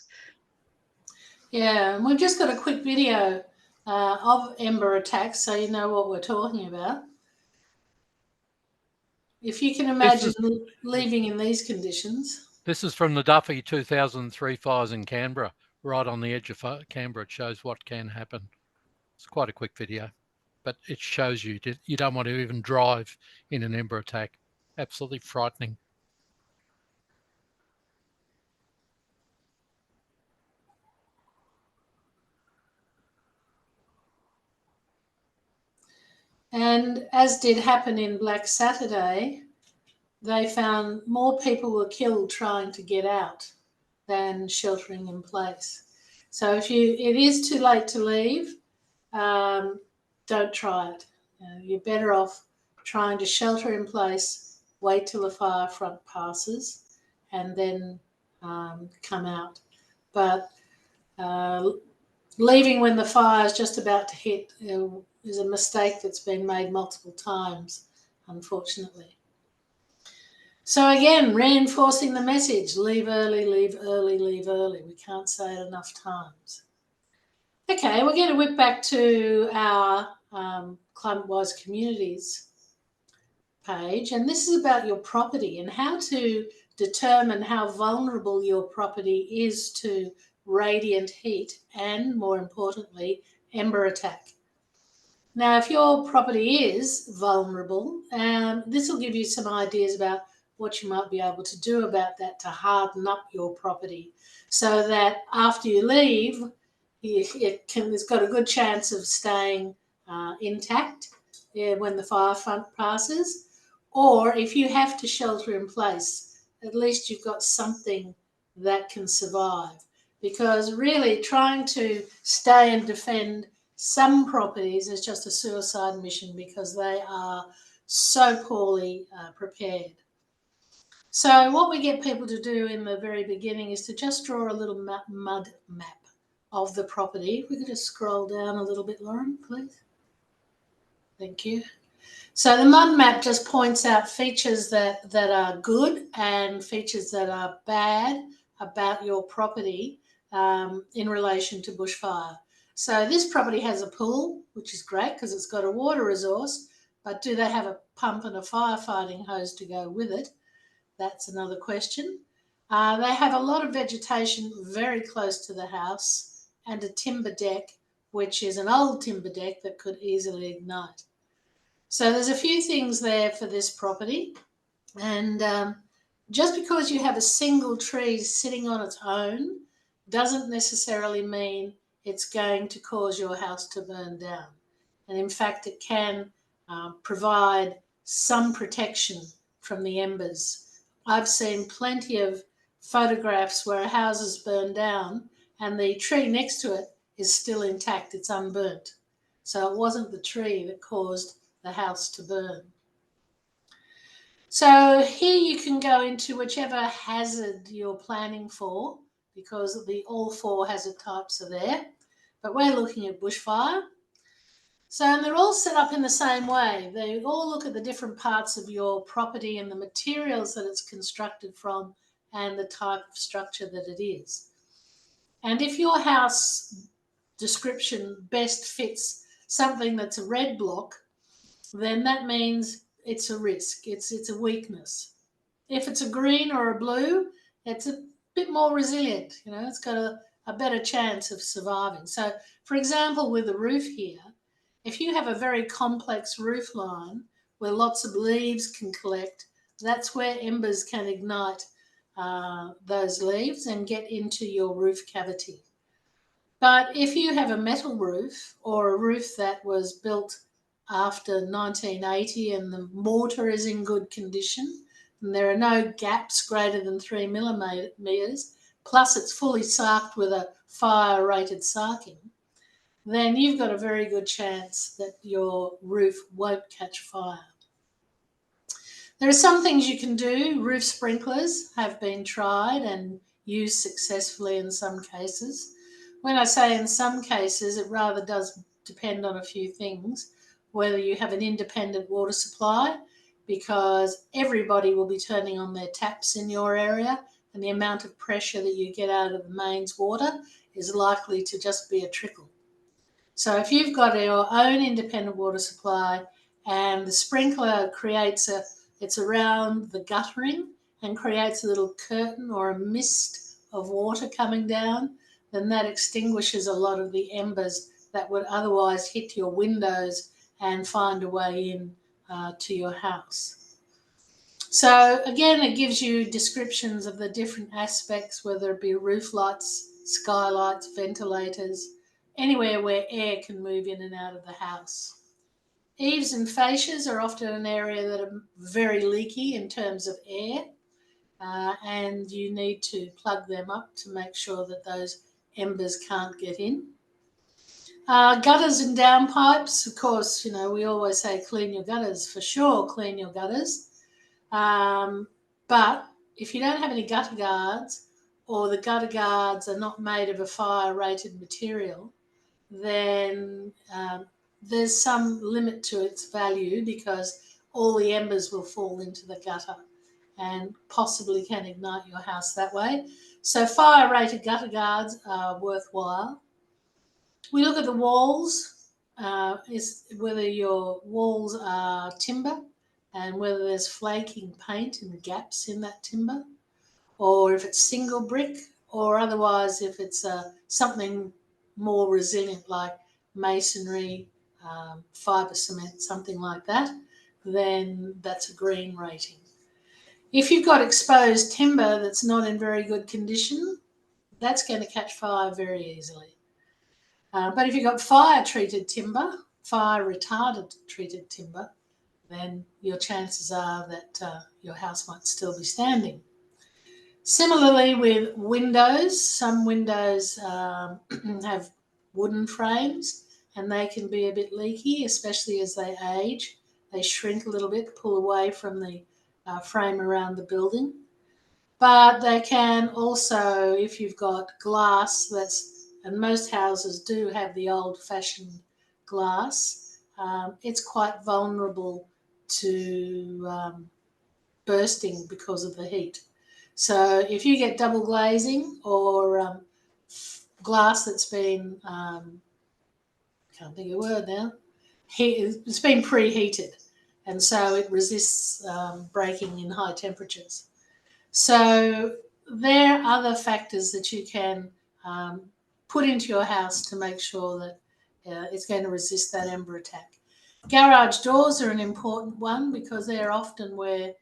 Yeah, and we've just got a quick video of ember attacks, so you know what we're talking about. If you can imagine leaving in these conditions.
This is from the Duffy 2003 fires in Canberra, right on the edge of Canberra. It shows what can happen. It's quite a quick video, but it shows you don't want to even drive in an ember attack. Absolutely frightening.
And as did happen in Black Saturday, they found more people were killed trying to get out than sheltering in place. So if it is too late to leave, don't try it. You're better off trying to shelter in place, wait till the fire front passes, and then come out. But leaving when the fire is just about to hit is a mistake that's been made multiple times, unfortunately. So again, reinforcing the message, leave early, leave early, leave early. We can't say it enough times. Okay, we're going to whip back to our Climate Wise Communities page, and this is about your property and how to determine how vulnerable your property is to radiant heat and, more importantly, ember attack. Now, if your property is vulnerable, this will give you some ideas about what you might be able to do about that to harden up your property so that after you leave, it's got a good chance of staying intact when the fire front passes. Or if you have to shelter in place, at least you've got something that can survive. Because really trying to stay and defend some properties is just a suicide mission because they are so poorly prepared. So what we get people to do in the very beginning is to just draw a little mud map of the property. We could just scroll down a little bit, Lauren, please. Thank you. So the mud map just points out features that are good and features that are bad about your property in relation to bushfire. So this property has a pool, which is great because it's got a water resource, but do they have a pump and a firefighting hose to go with it? That's another question. They have a lot of vegetation very close to the house and a timber deck, which is an old timber deck that could easily ignite. So there's a few things there for this property. And just because you have a single tree sitting on its own doesn't necessarily mean it's going to cause your house to burn down. And in fact, it can provide some protection from the embers. I've seen plenty of photographs where a house is burned down and the tree next to it is still intact, it's unburnt. So it wasn't the tree that caused the house to burn. So here you can go into whichever hazard you're planning for, because the all 4 hazard types are there. But we're looking at bushfire. So and they're all set up in the same way. They all look at the different parts of your property and the materials that it's constructed from and the type of structure that it is. And if your house description best fits something that's a red block, then that means it's a risk, it's a weakness. If it's a green or a blue, it's a bit more resilient, you know, it's got a better chance of surviving. So, for example, with the roof here, if you have a very complex roof line where lots of leaves can collect, that's where embers can ignite those leaves and get into your roof cavity. But if you have a metal roof or a roof that was built after 1980 and the mortar is in good condition and there are no gaps greater than 3 millimetres, plus it's fully sarked with a fire-rated sarking, then you've got a very good chance that your roof won't catch fire. There are some things you can do. Roof sprinklers have been tried and used successfully in some cases. When I say in some cases, it rather does depend on a few things. Whether you have an independent water supply, because everybody will be turning on their taps in your area, and the amount of pressure that you get out of the mains water is likely to just be a trickle. So if you've got your own independent water supply and the sprinkler it's around the guttering and creates a little curtain or a mist of water coming down, then that extinguishes a lot of the embers that would otherwise hit your windows and find a way in to your house. So again, it gives you descriptions of the different aspects, whether it be roof lights, skylights, ventilators, anywhere where air can move in and out of the house. Eaves and fascias are often an area that are very leaky in terms of air, and you need to plug them up to make sure that those embers can't get in. Gutters and downpipes, of course, you know, we always say clean your gutters, for sure, clean your gutters. But if you don't have any gutter guards, or the gutter guards are not made of a fire-rated material, then there's some limit to its value, because all the embers will fall into the gutter and possibly can ignite your house that way. So fire-rated gutter guards are worthwhile. We look at the walls, whether your walls are timber and whether there's flaking paint and gaps in that timber, or if it's single brick, or otherwise if it's something more resilient like masonry, fibre cement, something like that, then that's a green rating. If you've got exposed timber that's not in very good condition, that's going to catch fire very easily. But if you've got fire-treated timber, fire-retarded treated timber, then your chances are that your house might still be standing. Similarly with windows, some windows have wooden frames and they can be a bit leaky, especially as they age. They shrink a little bit, pull away from the frame around the building. But they can also, if you've got glass, and most houses do have the old-fashioned glass, it's quite vulnerable to bursting because of the heat. So if you get double glazing or glass that's been, can't think of a word now, it's been preheated, and so it resists breaking in high temperatures. So there are other factors that you can put into your house to make sure that it's going to resist that ember attack. Garage doors are an important one, because they're often where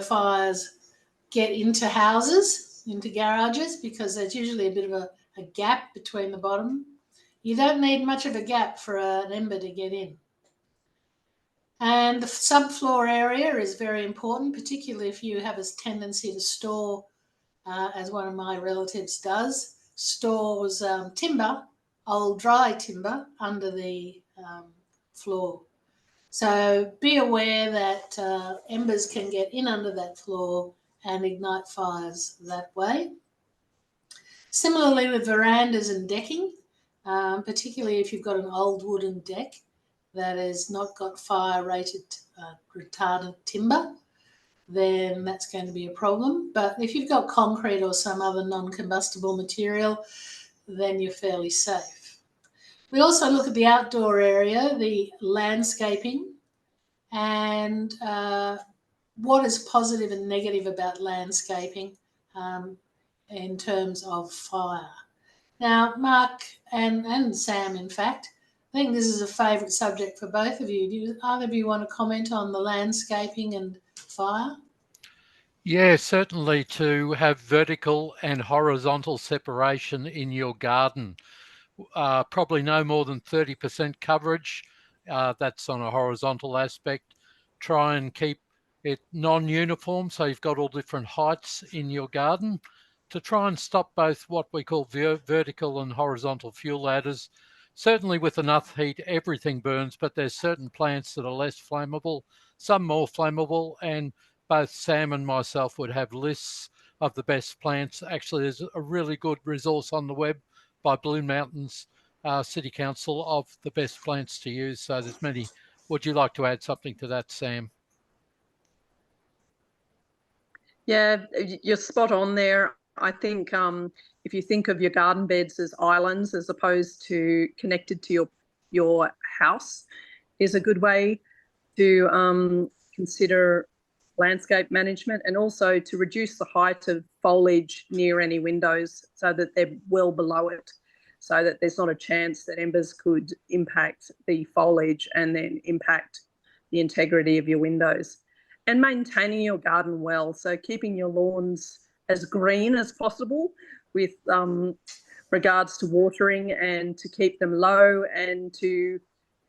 fires get into houses, into garages, because there's usually a bit of a gap between the bottom. You don't need much of a gap for an ember to get in. And the subfloor area is very important, particularly if you have a tendency to store as one of my relatives does, stores timber, old dry timber, under the floor. So be aware that embers can get in under that floor and ignite fires that way. Similarly with verandas and decking, particularly if you've got an old wooden deck that has not got fire rated retardant timber, then that's going to be a problem. But if you've got concrete or some other non-combustible material, then you're fairly safe. We also look at the outdoor area, the landscaping, and what is positive and negative about landscaping in terms of fire. Now, Mark and Sam, in fact, I think this is a favourite subject for both of you. Do either of you want to comment on the landscaping and fire?
Yeah, certainly to have vertical and horizontal separation in your garden. Probably no more than 30% coverage. That's on a horizontal aspect. Try and keep it non-uniform, so you've got all different heights in your garden, to try and stop both what we call vertical and horizontal fuel ladders. Certainly with enough heat, everything burns, but there's certain plants that are less flammable, some more flammable, and both Sam and myself would have lists of the best plants. Actually, there's a really good resource on the web by Blue Mountains City Council of the best plants to use. So there's many. Would you like to add something to that, Sam?
Yeah, you're spot on there. I think if you think of your garden beds as islands as opposed to connected to your house, is a good way to consider landscape management, and also to reduce the height of foliage near any windows so that they're well below it, so that there's not a chance that embers could impact the foliage and then impact the integrity of your windows. And maintaining your garden well, so keeping your lawns as green as possible with regards to watering, and to keep them low, and to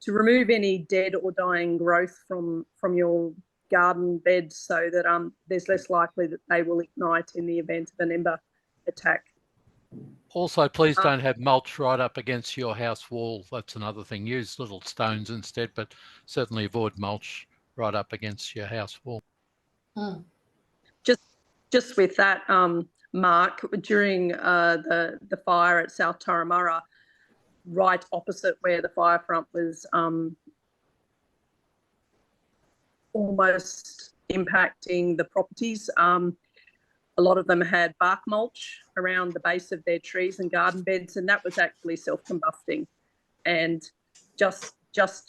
remove any dead or dying growth from your garden beds, so that there's less likely that they will ignite in the event of an ember attack.
Also, please don't have mulch right up against your house wall. That's another thing. Use little stones instead, but certainly avoid mulch right up against your house wall.
Just with that, Mark, during the fire at South Turramurra, right opposite where the fire front was almost impacting the properties, a lot of them had bark mulch around the base of their trees and garden beds, and that was actually self-combusting. And just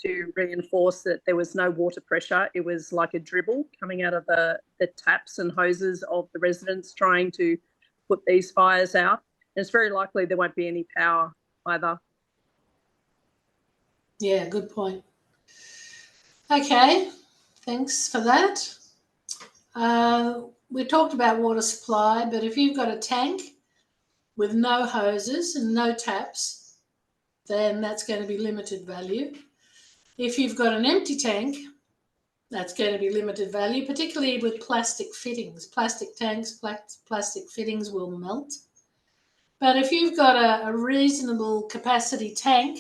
to reinforce that there was no water pressure, it was like a dribble coming out of the taps and hoses of the residents trying to put these fires out. And it's very likely there won't be any power either.
Yeah, good point. Okay, thanks for that. We talked about water supply, but if you've got a tank with no hoses and no taps, then that's going to be limited value. If you've got an empty tank, that's going to be limited value, particularly with plastic fittings. Plastic tanks, plastic fittings will melt. But if you've got a reasonable capacity tank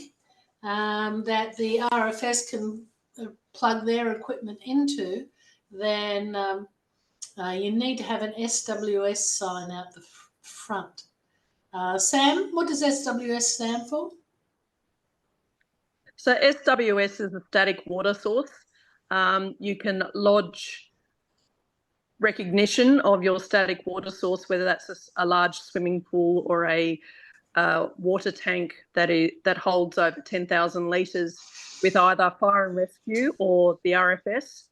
that the RFS can plug their equipment into, then you need to have an SWS sign out the front. Sam, what does SWS stand for?
So SWS is a static water source. You can lodge recognition of your static water source, whether that's a large swimming pool or a water tank that holds over 10,000 litres, with either fire and rescue or the RFS.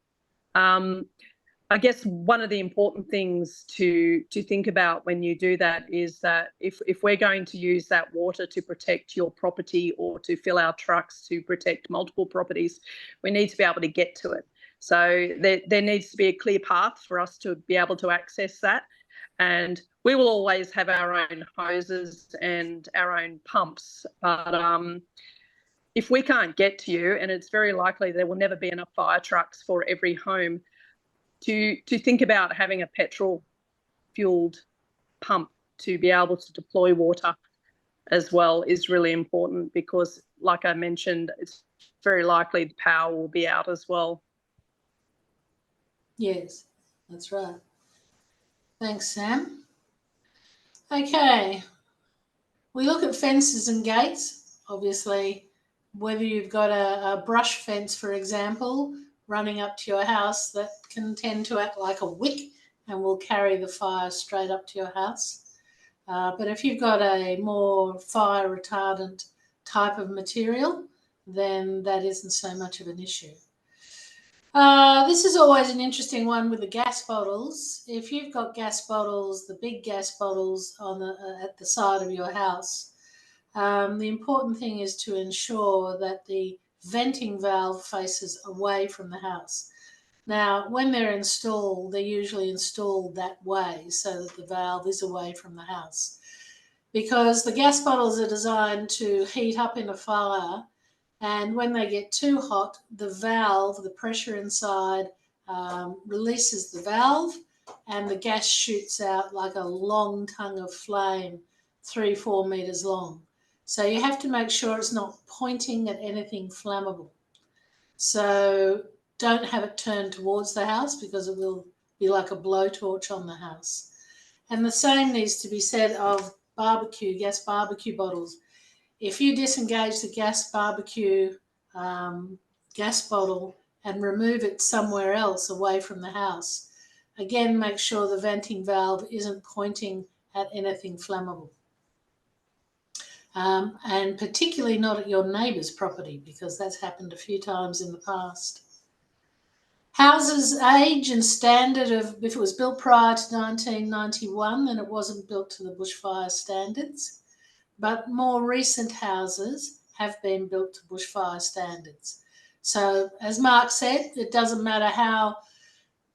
I guess one of the important things to think about when you do that is that if we're going to use that water to protect your property or to fill our trucks to protect multiple properties, we need to be able to get to it. So there needs to be a clear path for us to be able to access that. And we will always have our own hoses and our own pumps. But if we can't get to you, and it's very likely there will never be enough fire trucks for every home, to think about having a petrol-fueled pump to be able to deploy water as well is really important, because like I mentioned, it's very likely the power will be out as well.
Yes, that's right. Thanks, Sam. Okay, we look at fences and gates. Obviously, whether you've got a brush fence, for example, running up to your house, that can tend to act like a wick and will carry the fire straight up to your house. But if you've got a more fire retardant type of material, then that isn't so much of an issue. This is always an interesting one with the gas bottles. If you've got gas bottles, the big gas bottles on at the side of your house, the important thing is to ensure that the venting valve faces away from the house. Now, when they're installed, they're usually installed that way so that the valve is away from the house, because the gas bottles are designed to heat up in a fire, and when they get too hot, the valve, the pressure inside, releases the valve, and the gas shoots out like a long tongue of flame, 3-4 meters long. So you have to make sure it's not pointing at anything flammable. So don't have it turned towards the house, because it will be like a blowtorch on the house. And the same needs to be said of gas barbecue bottles. If you disengage the gas barbecue gas bottle and remove it somewhere else away from the house, again, make sure the venting valve isn't pointing at anything flammable. And particularly not at your neighbour's property, because that's happened a few times in the past. Houses' age and standard of, if it was built prior to 1991, then it wasn't built to the bushfire standards. But more recent houses have been built to bushfire standards. So, as Mark said, it doesn't matter how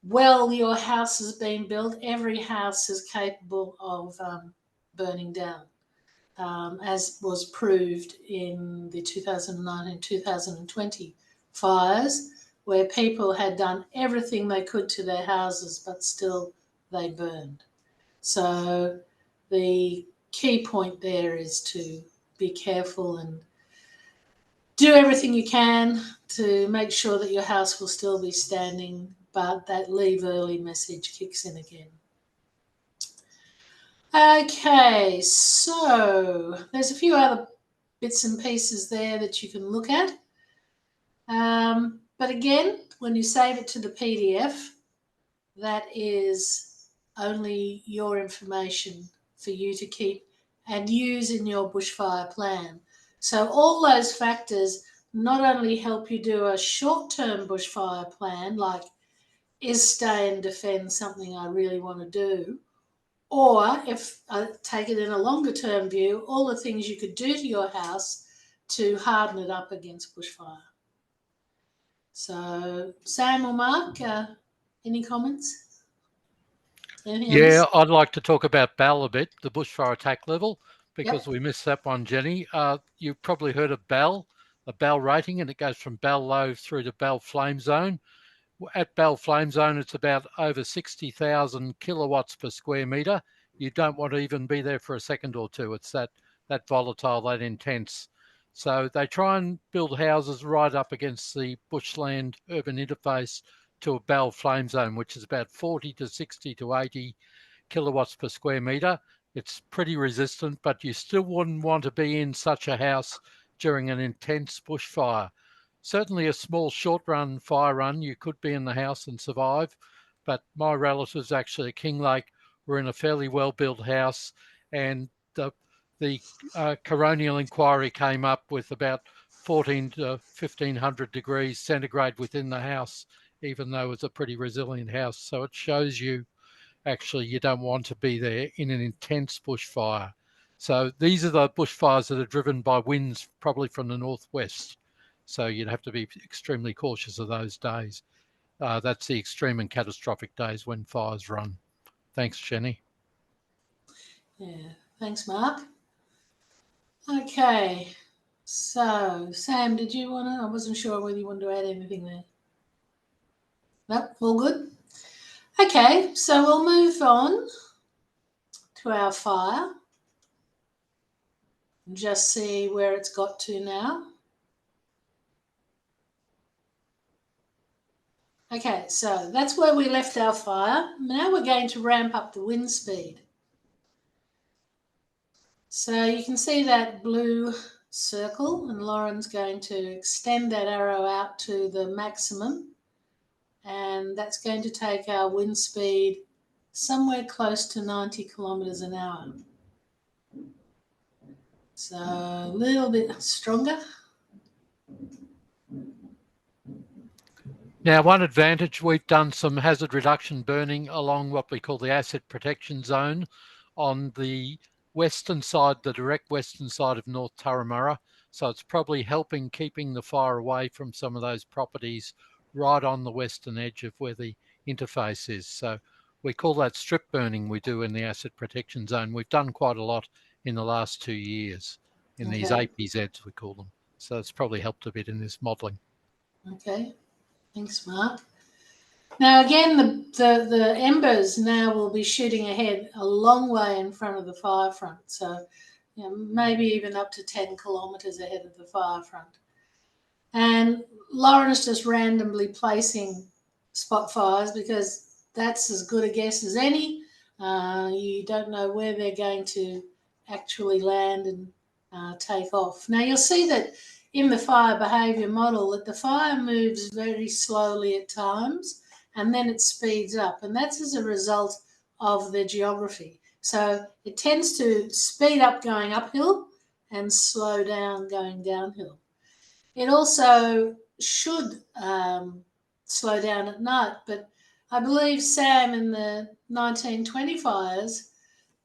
well your house has been built, every house is capable of burning down, as was proved in the 2019-2020 fires, where people had done everything they could to their houses, but still they burned. So the key point there is to be careful and do everything you can to make sure that your house will still be standing, but that leave early message kicks in again. Okay, so there's a few other bits and pieces there that you can look at. But again, when you save it to the PDF, that is only your information for you to keep and use in your bushfire plan. So all those factors not only help you do a short-term bushfire plan, like is stay and defend something I really want to do, or if I take it in a longer term view, all the things you could do to your house to harden it up against bushfire. So Sam or Mark, any comments? Anything else?
I'd like to talk about Bell a bit, the bushfire attack level, because we missed that one, Jenny. You've probably heard of Bell, a Bell rating, and it goes from Bell low through to Bell flame zone. At Bell flame zone, it's about over 60,000 kilowatts per square metre. You don't want to even be there for a second or two. It's that volatile, that intense. So they try and build houses right up against the bushland urban interface to a Bell flame zone, which is about 40 to 60 to 80 kilowatts per square metre. It's pretty resistant, but you still wouldn't want to be in such a house during an intense bushfire. Certainly a small short run fire run, you could be in the house and survive. But my relatives actually at Kinglake were in a fairly well-built house, and the coronial inquiry came up with about 14 to 1500 degrees centigrade within the house, even though it's a pretty resilient house. So it shows you actually you don't want to be there in an intense bushfire. So these are the bushfires that are driven by winds, probably from the northwest. So you'd have to be extremely cautious of those days. That's the extreme and catastrophic days when fires run. Thanks, Jenny.
Yeah, thanks, Mark. Okay, so Sam, did you want to? I wasn't sure whether you wanted to add anything there. Nope, all good. Okay, so we'll move on to our fire and just see where it's got to now. Okay, so that's where we left our fire. Now we're going to ramp up the wind speed. So you can see that blue circle, and Lauren's going to extend that arrow out to the maximum, and that's going to take our wind speed somewhere close to 90 kilometres an hour. So a little bit stronger.
Now, one advantage, we've done some hazard reduction burning along what we call the asset protection zone on the western side, the direct western side of North Turramurra. So it's probably helping keeping the fire away from some of those properties right on the western edge of where the interface is. So we call that strip burning we do in the asset protection zone. We've done quite a lot in the last 2 years in these APZs, we call them. So it's probably helped a bit in this modelling.
Okay, thanks, Mark. Now again, the embers now will be shooting ahead a long way in front of the fire front. So maybe even up to 10 kilometres ahead of the fire front. And Lauren is just randomly placing spot fires because that's as good a guess as any. You don't know where they're going to actually land and take off. Now you'll see that in the fire behaviour model that the fire moves very slowly at times and then it speeds up, and that's as a result of the geography. So it tends to speed up going uphill and slow down going downhill. It also should slow down at night, but I believe, Sam, in the 1920 fires,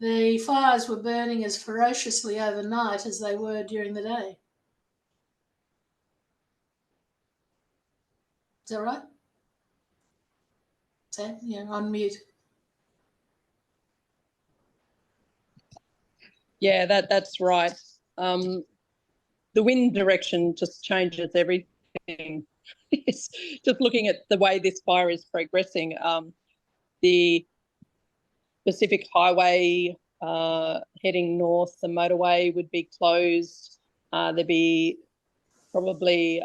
the fires were burning as ferociously overnight as they were during the day. Is that right? Sam, you're on mute.
Yeah, that's right. The wind direction just changes everything. It's just looking at the way this fire is progressing. The Pacific Highway heading north, the motorway would be closed. There'd be probably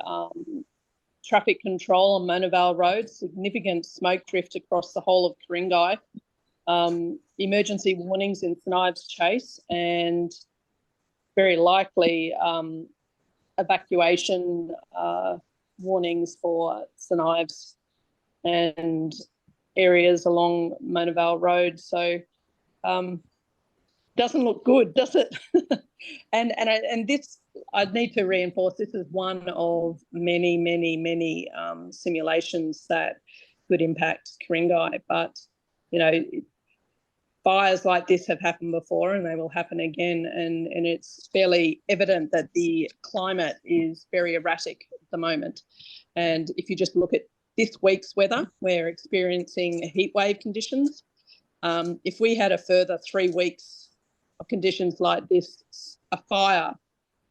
traffic control on Monavale Road, significant smoke drift across the whole of Ku-ring-gai, emergency warnings in St Ives Chase, and very likely evacuation warnings for St Ives and areas along Monavale Road. So doesn't look good, does it? and this, I need to reinforce, this is one of many simulations that could impact Ku-ring-gai. But fires like this have happened before and they will happen again, and it's fairly evident that the climate is very erratic at the moment. And if you just look at this week's weather, we're experiencing heat wave conditions. If we had a further 3 weeks of conditions like this, a fire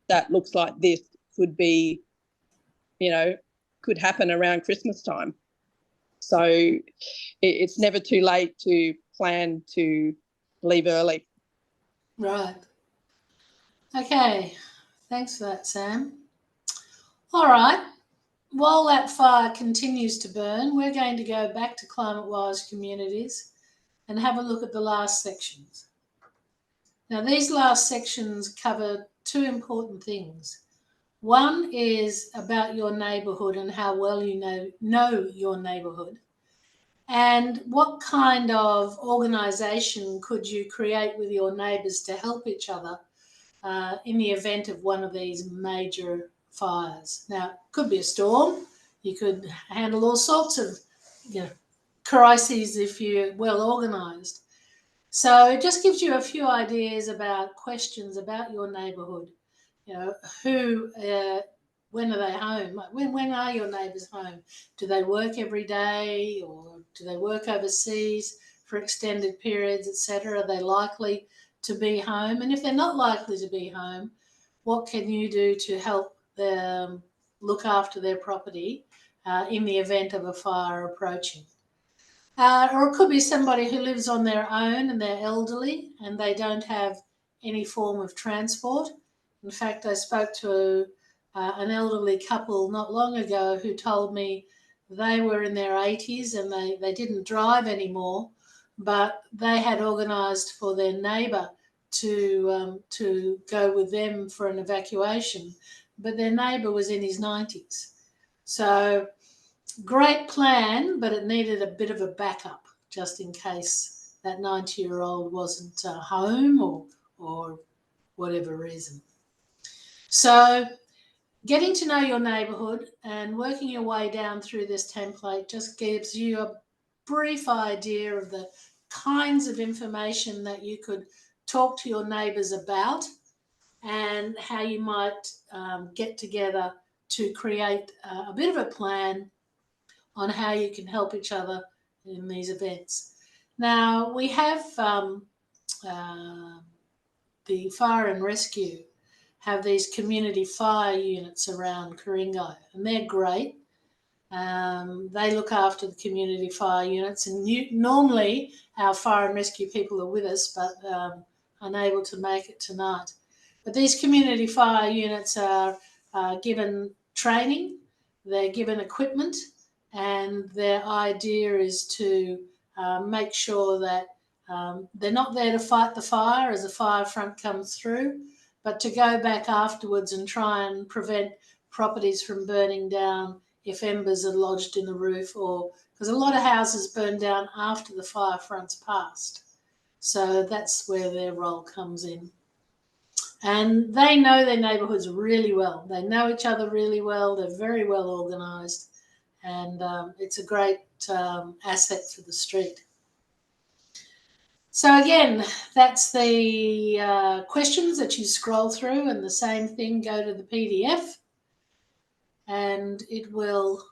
that looks like this could be, could happen around Christmas time. So it's never too late to plan to leave early.
Right. Okay. Thanks for that, Sam. All right. While that fire continues to burn, we're going to go back to Climate Wise Communities and have a look at the last sections. Now, these last sections cover 2 important things. One is about your neighbourhood and how well you know your neighbourhood, and what kind of organisation could you create with your neighbours to help each other in the event of one of these major fires. Now, it could be a storm. You could handle all sorts of crises if you're well organised. So it just gives you a few ideas about questions about your neighbourhood. Who, when are they home? When are your neighbours home? Do they work every day, or do they work overseas for extended periods, etc.? Are they likely to be home? And if they're not likely to be home, what can you do to help them look after their property in the event of a fire approaching? Or it could be somebody who lives on their own and they're elderly and they don't have any form of transport. In fact, I spoke to an elderly couple not long ago who told me they were in their 80s and they didn't drive anymore, but they had organised for their neighbour to go with them for an evacuation, but their neighbour was in his 90s. So great plan, but it needed a bit of a backup just in case that 90-year-old wasn't home or whatever reason. So getting to know your neighbourhood and working your way down through this template just gives you a brief idea of the kinds of information that you could talk to your neighbours about and how you might get together to create a bit of a plan on how you can help each other in these events. Now, we have the fire and rescue have these community fire units around Ku-ring-gai, and they're great. They look after the community fire units, and normally our fire and rescue people are with us, but unable to make it tonight. But these community fire units are given training, they're given equipment, and their idea is to make sure that they're not there to fight the fire as the fire front comes through, but to go back afterwards and try and prevent properties from burning down if embers are lodged in the roof, or because a lot of houses burn down after the fire front's passed. So that's where their role comes in. And they know their neighbourhoods really well. They know each other really well. They're very well organised. And it's a great asset for the street. So again, that's the questions that you scroll through, and the same thing, go to the PDF and it will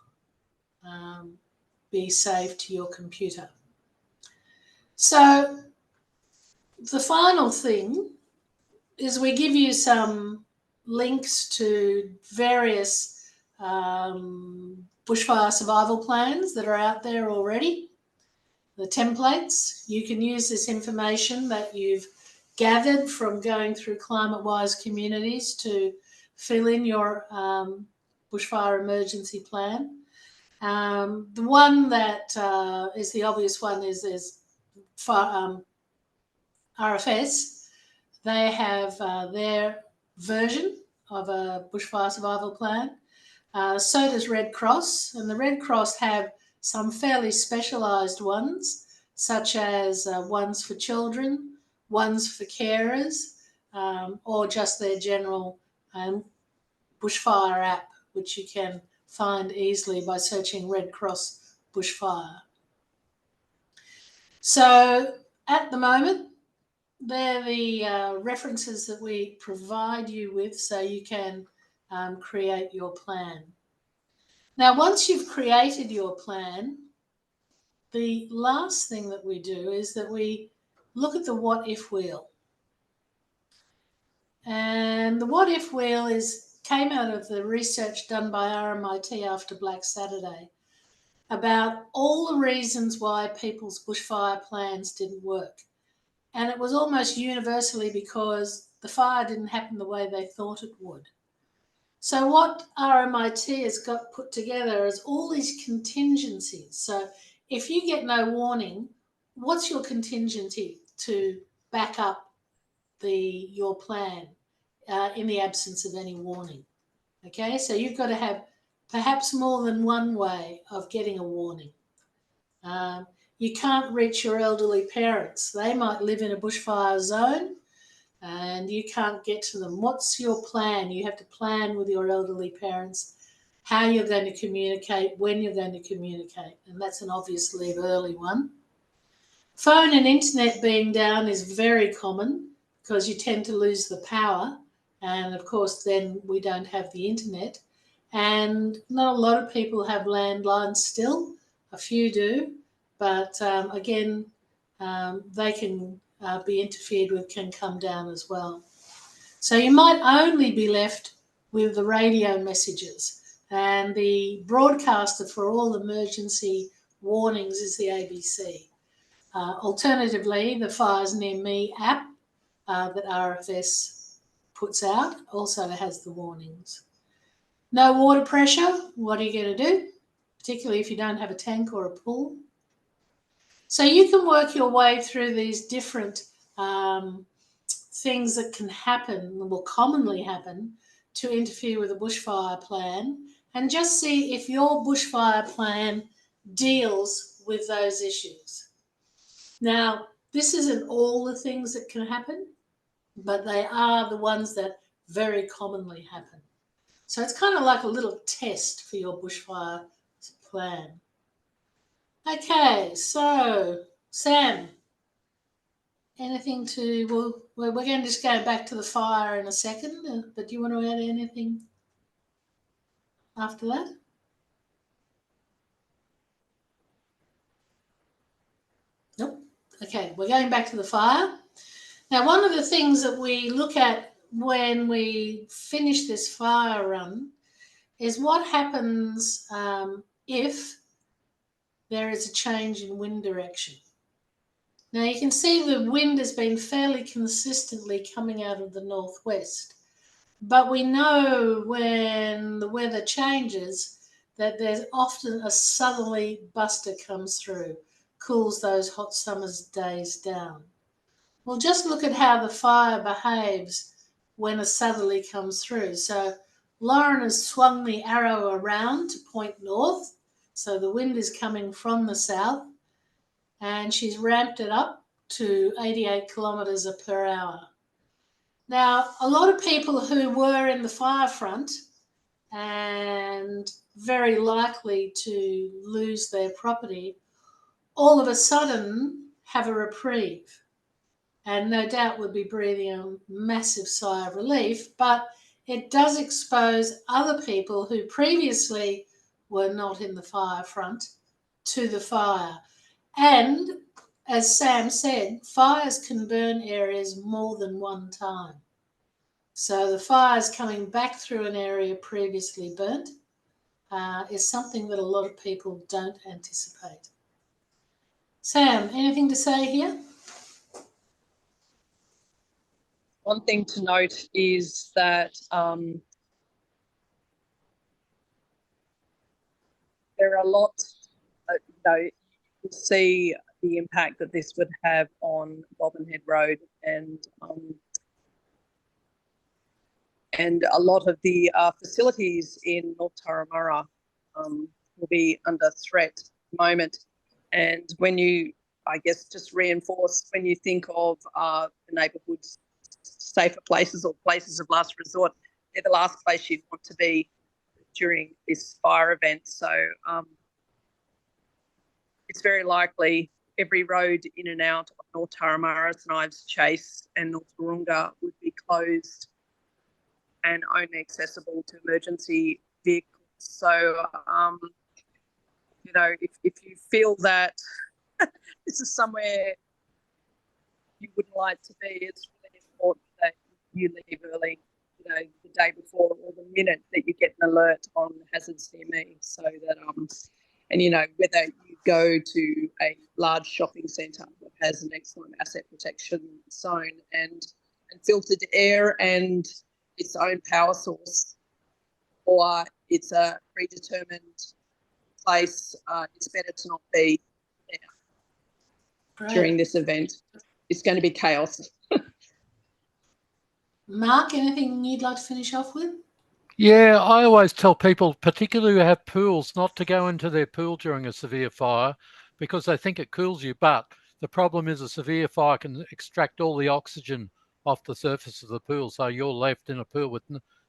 be saved to your computer. So the final thing is we give you some links to various bushfire survival plans that are out there already. The templates, you can use this information that you've gathered from going through climate-wise communities to fill in your bushfire emergency plan. The one that is the obvious one is RFS. They have their version of a bushfire survival plan. So does Red Cross, and the Red Cross have some fairly specialised ones, such as ones for children, ones for carers, or just their general bushfire app, which you can find easily by searching Red Cross bushfire. So at the moment, they're the references that we provide you with so you can create your plan. Now, once you've created your plan, the last thing that we do is that we look at the what if wheel. And the what if wheel came out of the research done by RMIT after Black Saturday about all the reasons why people's bushfire plans didn't work. And it was almost universally because the fire didn't happen the way they thought it would. So what RMIT has got put together is all these contingencies. So if you get no warning, what's your contingency to back up your plan in the absence of any warning? Okay, so you've got to have perhaps more than one way of getting a warning. You can't reach your elderly parents. They might live in a bushfire zone and you can't get to them. What's your plan? You have to plan with your elderly parents how you're going to communicate, when you're going to communicate, and that's an obvious leave early one. Phone and internet being down is very common because you tend to lose the power, and of course then we don't have the internet. And not a lot of people have landlines still. A few do, but again, they can be interfered with, can come down as well. So you might only be left with the radio messages, and the broadcaster for all emergency warnings is the ABC. Alternatively, the Fires Near Me app that RFS puts out also has the warnings. No water pressure, what are you going to do? Particularly if you don't have a tank or a pool. So you can work your way through these different things that can happen, will commonly happen, to interfere with a bushfire plan, and just see if your bushfire plan deals with those issues. Now, this isn't all the things that can happen, but they are the ones that very commonly happen. So it's kind of like a little test for your bushfire plan. Okay, so Sam, anything to, we're going to just go back to the fire in a second, but do you want to add anything after that? Nope. Okay, we're going back to the fire. Now, one of the things that we look at when we finish this fire run is what happens if there is a change in wind direction. Now you can see the wind has been fairly consistently coming out of the northwest, but we know when the weather changes that there's often a southerly buster comes through, cools those hot summer's days down. Well, just look at how the fire behaves when a southerly comes through. So Lauren has swung the arrow around to point north, so the wind is coming from the south, and she's ramped it up to 88 kilometres per hour. Now, a lot of people who were in the fire front and very likely to lose their property, all of a sudden have a reprieve, and no doubt would be breathing a massive sigh of relief, but it does expose other people who previously were not in the fire front to the fire. And as Sam said, fires can burn areas more than one time. So the fires coming back through an area previously burnt is something that a lot of people don't anticipate. Sam, anything to say here?
One thing to note is that there are a lot, you see the impact that this would have on Bobbin Head Road, and a lot of the facilities in North Turramurra will be under threat at the moment. And when you, I guess, just reinforce, when you think of the neighbourhoods, safer places or places of last resort, they're the last place you'd want to be during this fire event. So it's very likely every road in and out of North Turramurra, Knives Chase and North Ku-ring-gai would be closed and only accessible to emergency vehicles. So, if you feel that this is somewhere you wouldn't like to be, it's really important that you leave early, the day before or the minute that you get an alert on hazards near me, so that, whether you go to a large shopping centre that has an excellent asset protection zone and filtered air and its own power source, or it's a predetermined place, it's better to not be there during this event. It's going to be chaos.
Mark, anything you'd like to finish off with?
Yeah, I always tell people, particularly who have pools, not to go into their pool during a severe fire because they think it cools you. But the problem is a severe fire can extract all the oxygen off the surface of the pool. So you're left in a pool with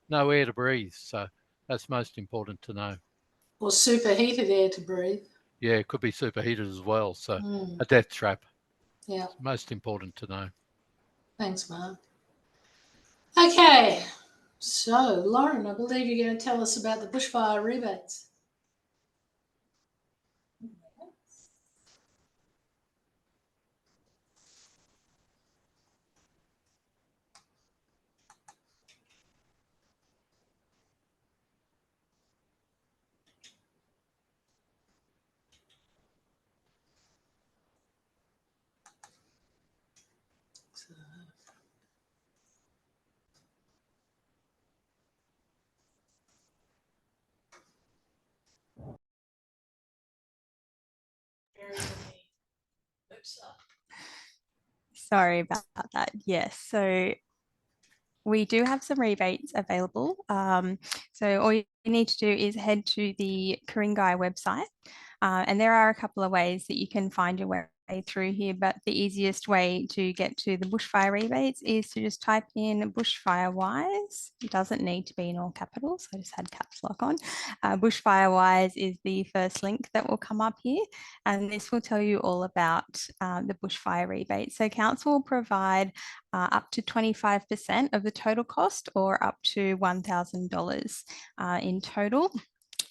no air to breathe. So that's most important to know.
Or superheated air to breathe.
Yeah, it could be superheated as well. So a death trap.
Yeah.
It's most important to know.
Thanks, Mark. Okay. So, Lauren, I believe you're going to tell us about the bushfire rebates. website.
Sorry about that. Yes, so we do have some rebates available. So all you need to do is head to the Ku-ring-gai website, and there are a couple of ways that you can find your way through here, but the easiest way to get to the bushfire rebates is to just type in bushfire wise. It doesn't need to be in all capitals. I just had caps lock on. Bushfire wise is the first link that will come up here, and this will tell you all about the bushfire rebate. So council will provide up to 25% of the total cost, or up to $1,000 in total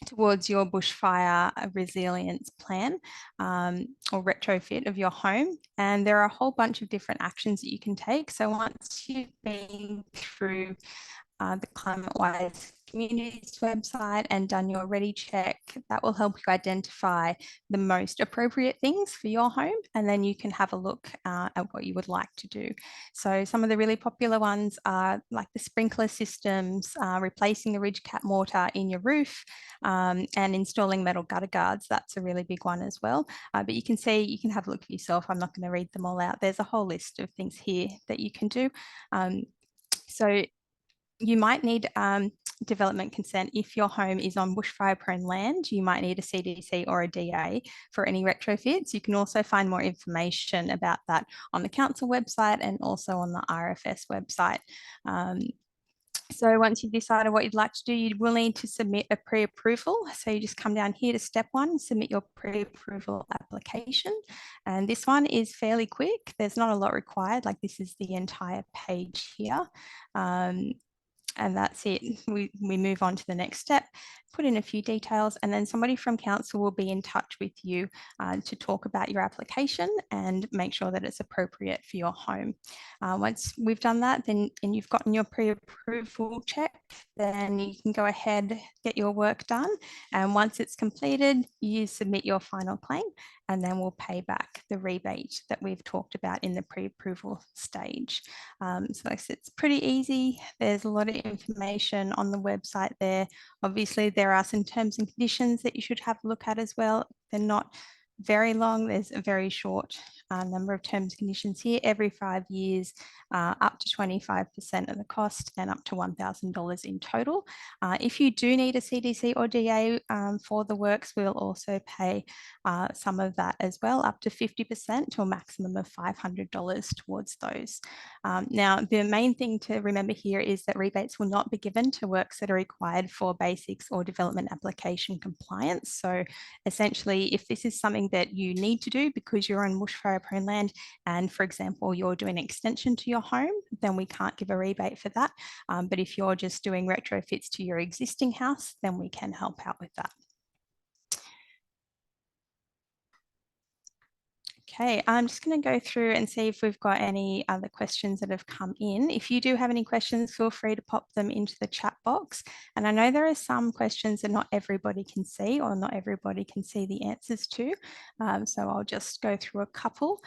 towards your bushfire resilience plan or retrofit of your home. And there are a whole bunch of different actions that you can take. So once you've been through the Climate Wise Communities website and done your ready check, that will help you identify the most appropriate things for your home, and then you can have a look at what you would like to do. So some of the really popular ones are like the sprinkler systems, replacing the ridge cap mortar in your roof, and installing metal gutter guards. That's a really big one as well. But you can see, you can have a look for yourself. I'm not going to read them all out. There's a whole list of things here that you can do. So you might need development consent if your home is on bushfire prone land. You might need a CDC or a DA for any retrofits. You can also find more information about that on the council website and also on the RFS website. So once you've decided what you'd like to do, you will need to submit a pre-approval. So you just come down here to step 1, submit your pre-approval application. And this one is fairly quick. There's not a lot required, like this is the entire page here. And that's it. We move on to the next step, put in a few details, and then somebody from council will be in touch with you to talk about your application and make sure that it's appropriate for your home. Once we've done that, then and you've gotten your pre-approval check, then you can go ahead, get your work done. And once it's completed, you submit your final claim, and then we'll pay back the rebate that we've talked about in the pre-approval stage. So it's pretty easy. There's a lot of information on the website there. Obviously, there are some terms and conditions that you should have a look at as well. They're not very long. There's a very short number of terms and conditions here. Every 5 years, up to 25% of the cost and up to $1,000 in total. If you do need a CDC or DA for the works, we'll also pay some of that as well, up to 50% to a maximum of $500 towards those. Now, the main thing to remember here is that rebates will not be given to works that are required for basics or development application compliance. So essentially, if this is something that you need to do because you're on bushfire prone land and, for example, you're doing an extension to your home, then we can't give a rebate for that. But if you're just doing retrofits to your existing house, then we can help out with that. Okay, I'm just going to go through and see if we've got any other questions that have come in. If you do have any questions, feel free to pop them into the chat box. And I know there are some questions that not everybody can see, or not everybody can see the answers to. So I'll just go through a couple.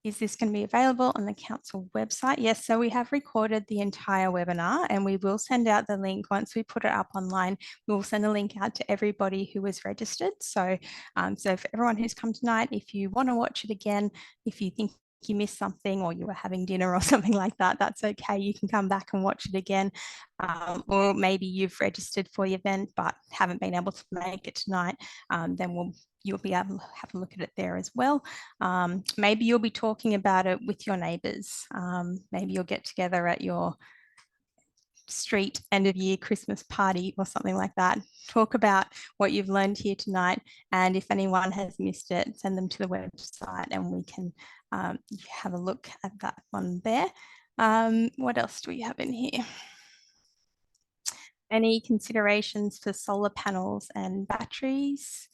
Is this going to be available on the council website? Yes, so we have recorded the entire webinar, and we will send out the link once we put it up online. We'll send a link out to everybody who was registered. So, so for everyone who's come tonight, if you want to watch it again, if you think you missed something or you were having dinner or something like that, that's okay. You can come back and watch it again. Or maybe you've registered for the event but haven't been able to make it tonight, then you'll be able to have a look at it there as well. Maybe you'll be talking about it with your neighbours. Maybe you'll get together at your street end of year Christmas party or something like that. Talk about what you've learned here tonight, and if anyone has missed it, send them to the website and we can have a look at that one there. What else do we have in here? Any considerations for solar panels and batteries?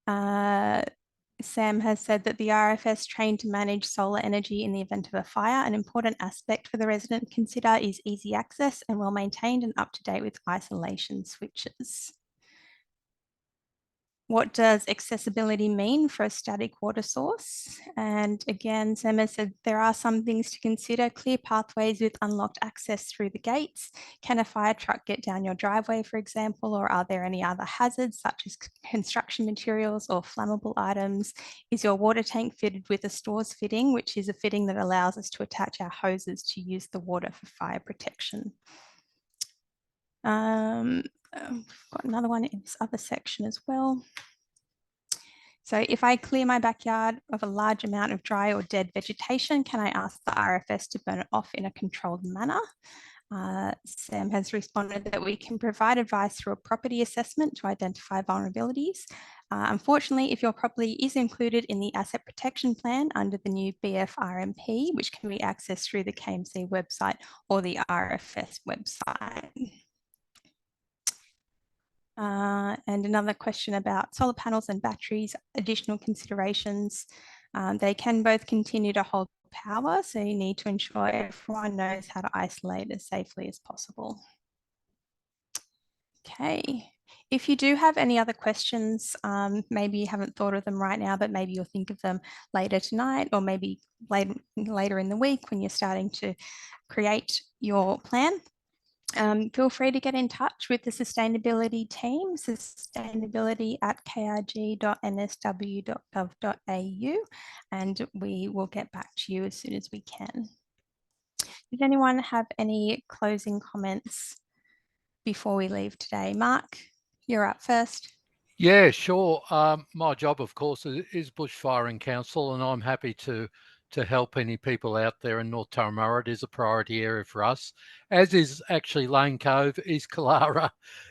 Sam has said that the RFS trained to manage solar energy in the event of a fire. An important aspect for the resident to consider is easy access and well maintained and up to date with isolation switches. What does accessibility mean for a static water source? And again, Sam has said there are some things to consider. Clear pathways with unlocked access through the gates. Can a fire truck get down your driveway, for example, or are there any other hazards such as construction materials or flammable items? Is your water tank fitted with a stores fitting, which is a fitting that allows us to attach our hoses to use the water for fire protection? I've got another one in this other section as well. So if I clear my backyard of a large amount of dry or dead vegetation, can I ask the RFS to burn it off in a controlled manner? Sam has responded that we can provide advice through a property assessment to identify vulnerabilities. Unfortunately, if your property is included in the asset protection plan under the new BFRMP, which can be accessed through the KMC website or the RFS website. And another question about solar panels and batteries, additional considerations. They can both continue to hold power, so you need to ensure everyone knows how to isolate as safely as possible. Okay, if you do have any other questions, maybe you haven't thought of them right now, but maybe you'll think of them later tonight or maybe later in the week when you're starting to create your plan. Feel free to get in touch with the sustainability team, sustainability@krg.nsw.gov.au, and we will get back to you as soon as we can. Does anyone have any closing comments before we leave today? Mark, you're up first.
Yeah, sure. My job, of course, is Bushfire Council, and I'm happy to help any people out there in North Turramurra. It is a priority area for us, as is actually Lane Cove, East Killara,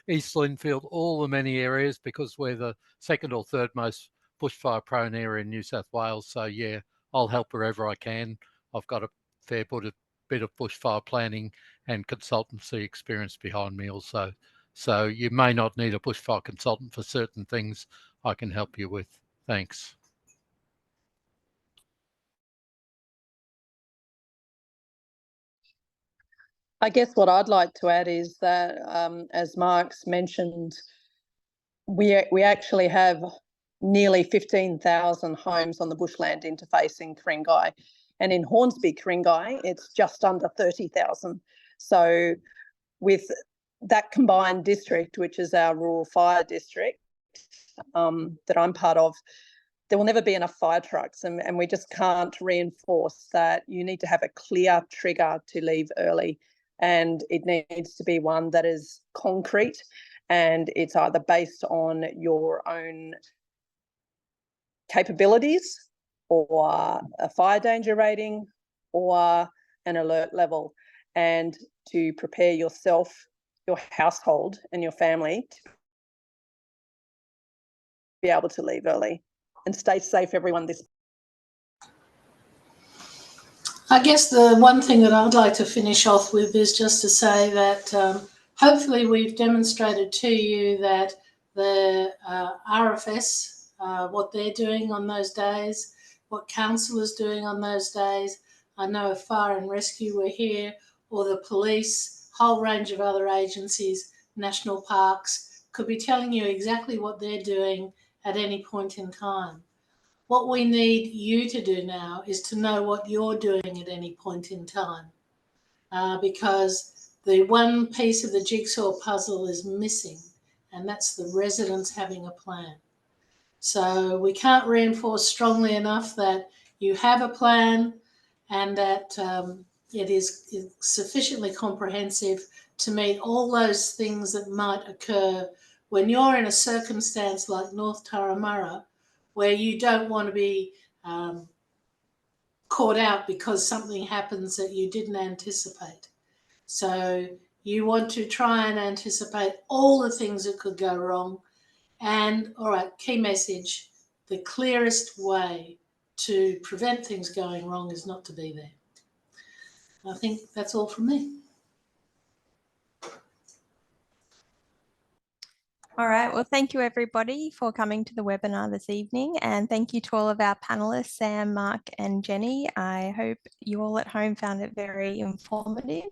East Linfield, all the many areas, because we're the second or third most bushfire prone area in New South Wales. So yeah, I'll help wherever I can. I've got a fair bit of bushfire planning and consultancy experience behind me also. So you may not need a bushfire consultant for certain things I can help you with. Thanks.
I guess what I'd like to add is that, as Mark's mentioned, we actually have nearly 15,000 homes on the bushland interfacing Ku-ring-gai. And in Hornsby, Ku-ring-gai, it's just under 30,000. So with that combined district, which is our rural fire district that I'm part of, there will never be enough fire trucks, and we just can't reinforce that you need to have a clear trigger to leave early, and it needs to be one that is concrete, and it's either based on your own capabilities or a fire danger rating or an alert level, and to prepare yourself, your household and your family to be able to leave early. And stay safe, everyone.
I guess the one thing that I'd like to finish off with is just to say that hopefully we've demonstrated to you that the RFS, what they're doing on those days, what council is doing on those days. I know if fire and rescue were here, or the police, whole range of other agencies, national parks, could be telling you exactly what they're doing at any point in time. What we need you to do now is to know what you're doing at any point in time, because the one piece of the jigsaw puzzle is missing, and that's the residents having a plan. So we can't reinforce strongly enough that you have a plan and that it is sufficiently comprehensive to meet all those things that might occur when you're in a circumstance like North Turramurra, where you don't want to be caught out because something happens that you didn't anticipate. So you want to try and anticipate all the things that could go wrong. And, all right, key message, the clearest way to prevent things going wrong is not to be there. I think that's all from me.
All right, well, thank you everybody for coming to the webinar this evening, and thank you to all of our panelists, Sam, Mark and Jenny. I hope you all at home found it very informative,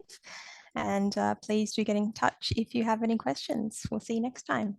and please do get in touch if you have any questions. We'll see you next time.